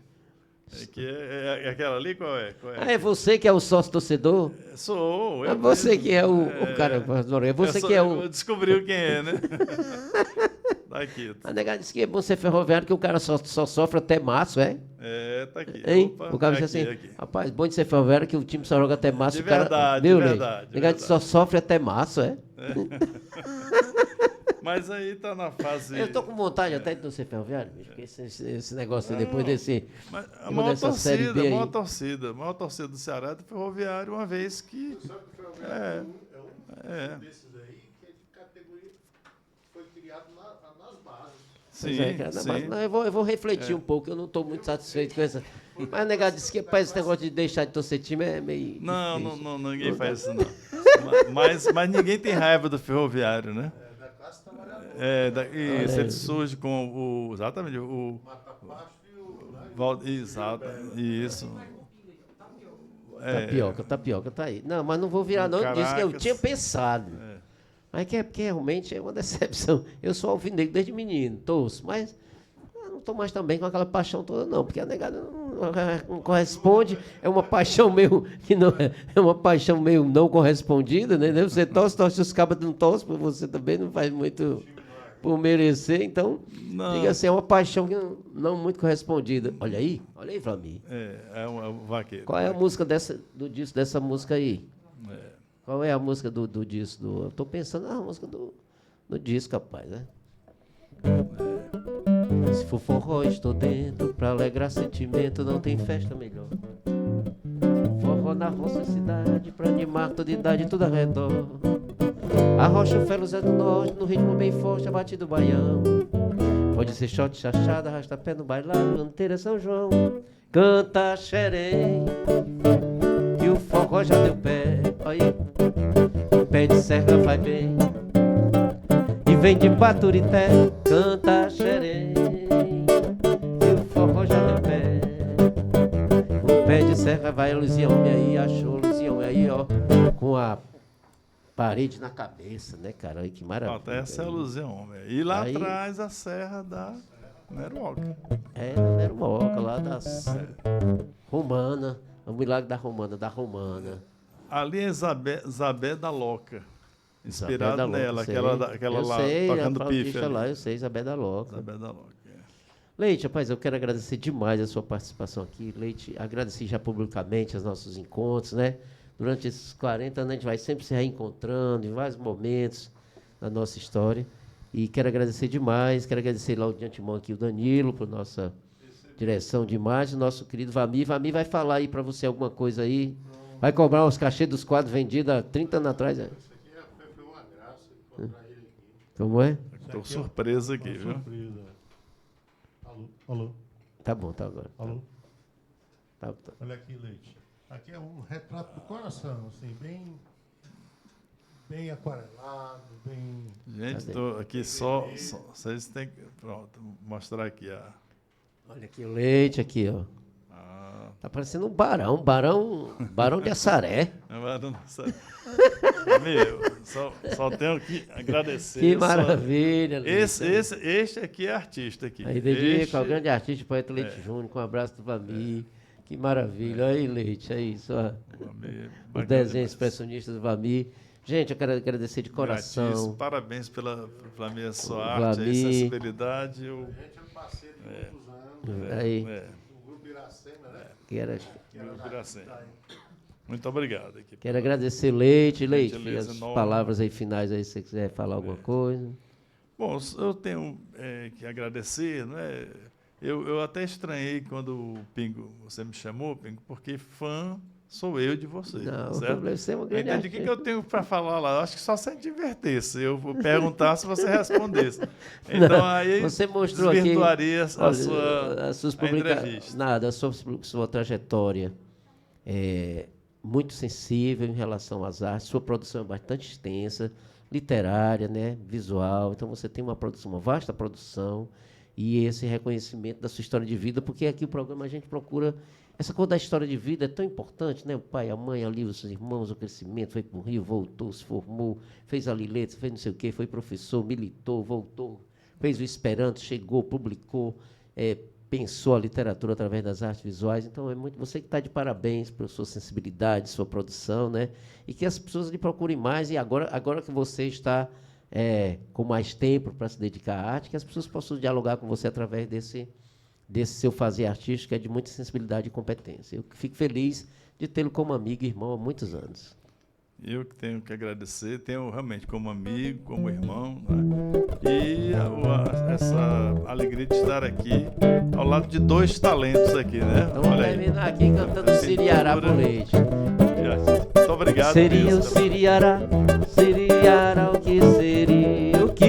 É aquela ali? Qual é? É você que é o sócio-torcedor? Sou. É você que é o cara. É você que é o. Descobriu quem é, né? Tá aqui. A negada disse que é bom ser ferroviário, que o cara só sofre até março, é? Tá aqui. Hein? Opa, o cara disse assim: rapaz, bom de ser ferroviário, que o time só joga até março. De verdade, de verdade. O negada só sofre até março, é? Mas aí tá na fase... Eu tô com vontade até de não ser ferroviário, bicho, porque esse negócio depois desse... Mas a maior torcida do Ceará é do Ferroviário, uma vez que... Você sabe que o Ferroviário é um desses aí que é de categoria, foi criado nas bases. Sim. Mas eu vou refletir um pouco, eu não estou muito satisfeito com essa... Mas o negado disse que rapaz, esse negócio de deixar de torcer time é meio... Não, ninguém faz isso, não. Mas ninguém tem raiva do Ferroviário, né? Isso, ele surge com exatamente, o... Mata Pasto e o... Exato, isso. Tapioca tá aí. Não, mas não vou virar não, disse que eu tinha pensado. Mas que é porque realmente é uma decepção. Eu sou alvinegro desde menino, torço, mas não estou mais também com aquela paixão toda não, porque a negada não corresponde, é uma paixão meio que não é uma paixão meio não correspondida, né? Você torce, os cabas não torcem, você também não faz muito por merecer, então, diga assim, é uma paixão que não muito correspondida. Olha aí, Flamir. É um vaqueiro. Qual é a música do disco dessa música aí? Qual é a música do disco? Eu estou pensando na música do disco, rapaz, né? Se for forró, estou dentro, pra alegrar sentimento, não tem festa melhor. Forró na roça cidade, pra animar toda idade, tudo ao redor. Arrocha o Felo Zé do Norte, no ritmo bem forte, a batida do baião. Pode ser shot, chachada, arrasta pé no bailado, Anteira São João. Canta xerém, que o forró já deu pé. Aí, o pé de serra vai bem. E vem de Baturité, canta xerém, que o forró já deu pé. O pé de serra vai, Luzião aí, achou Luzião aí, ó, com a parede na cabeça, né, cara? Ai, que maravilha. Até essa é a Luzião. E lá atrás a serra da Neruoca. Da Neruoca, lá das Romana, o milagre da Romana. Ali é Zabé da Loca. Inspirado nela, sei. aquela lá, tocando pife. Eu sei, Isabel da Loca. Leite, rapaz, eu quero agradecer demais a sua participação aqui. Leite, agradeci já publicamente os nossos encontros, né? Durante esses 40 anos a gente vai sempre se reencontrando em vários momentos da nossa história. E quero agradecer demais, quero agradecer logo de antemão aqui o Danilo, por nossa direção de imagem, nosso querido Vamir. Vamir vai falar aí para você alguma coisa aí. Vai cobrar os cachês dos quadros vendidos há 30 anos atrás. Né? Foi uma graça encontrar ele aqui. Como é? Estou surpresa aqui, viu? Surpresa. Alô? Tá bom, tá agora. Alô? Tá. Olha aqui, Leite. Aqui é um retrato do coração, assim, bem aquarelado, bem... Gente, estou aqui só... Vocês têm que... Pronto, mostrar aqui a... Olha aqui o Leite, aqui, ó. Tá parecendo um barão de Assaré. Barão de Assaré. Só tenho que agradecer. Que maravilha, Leite. Este aqui é artista aqui. Aí dedica ao grande artista, poeta Leite Júnior, com um abraço do Vamir. Que maravilha. Aí, Leite, aí, só os desenhos expressionistas do Vamir. Gente, eu quero agradecer de coração. Gratíssimo. Parabéns pela sua arte, a sensibilidade. A gente é parceiro de muitos anos. Aí. O Grupo Iracema, né? Que era Grupo Iracema. Muito obrigado. Quero agradecer, Leite, as enorme. Palavras aí finais aí, se você quiser falar alguma coisa. Bom, eu tenho que agradecer, né? Eu até estranhei quando o Pingo, você me chamou, Pingo, porque fã sou eu de você. Não, certo? você é uma grande artista. O que eu tenho para falar lá? Eu acho que só se divertisse. Eu vou perguntar se você respondesse. Então, não, aí você mostrou desvirtuaria aqui, as suas publicações. Nada, a sua trajetória é muito sensível em relação às artes. Sua produção é bastante extensa, literária, né, visual. Então, você tem uma vasta produção. E esse reconhecimento da sua história de vida, porque aqui o programa a gente procura... Essa coisa da história de vida é tão importante, né? O pai, a mãe, ali, os irmãos, o crescimento, foi para o Rio, voltou, se formou, fez ali letras, fez não sei o quê, foi professor, militou, voltou, fez o Esperanto, chegou, publicou, pensou a literatura através das artes visuais. Então, é muito você que está de parabéns pela sua sensibilidade, sua produção, né? E que as pessoas lhe procurem mais. E agora que você está... com mais tempo para se dedicar à arte, que as pessoas possam dialogar com você através desse seu fazer artístico, que é de muita sensibilidade e competência. Eu fico feliz de tê-lo como amigo e irmão há muitos anos. Eu que tenho que agradecer, tenho realmente como amigo, como irmão, né? E essa alegria de estar aqui ao lado de dois talentos aqui, né? Então vamos terminar aqui cantando Siriará por Leite. Muito obrigado. Seria o Siriará, Siriará, o que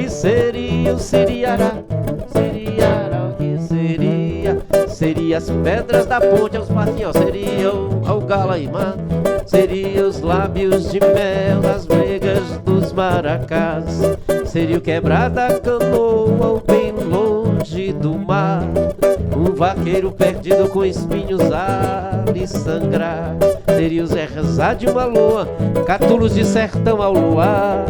seria o Siriará, Siriará, o que seria? Seria as pedras da ponte aos patinhos, seria o galaimã, seria os lábios de mel nas bregas dos maracás, seria o quebrar da canoa ou bem longe do mar, Um vaqueiro perdido com espinhos a lhe sangrar. Seria o Zé rezar de uma lua, catulos de sertão ao luar.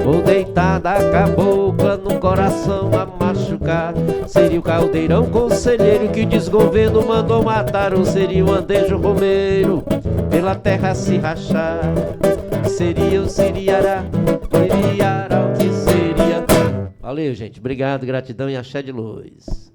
Ou deitada a cabocla no coração a machucar. Seria o caldeirão conselheiro que o desgoverno mandou matar. Ou seria o andejo romeiro pela terra se rachar. Seria o Siriará, Siriará o que seria. Valeu, gente. Obrigado, gratidão e axé de luz.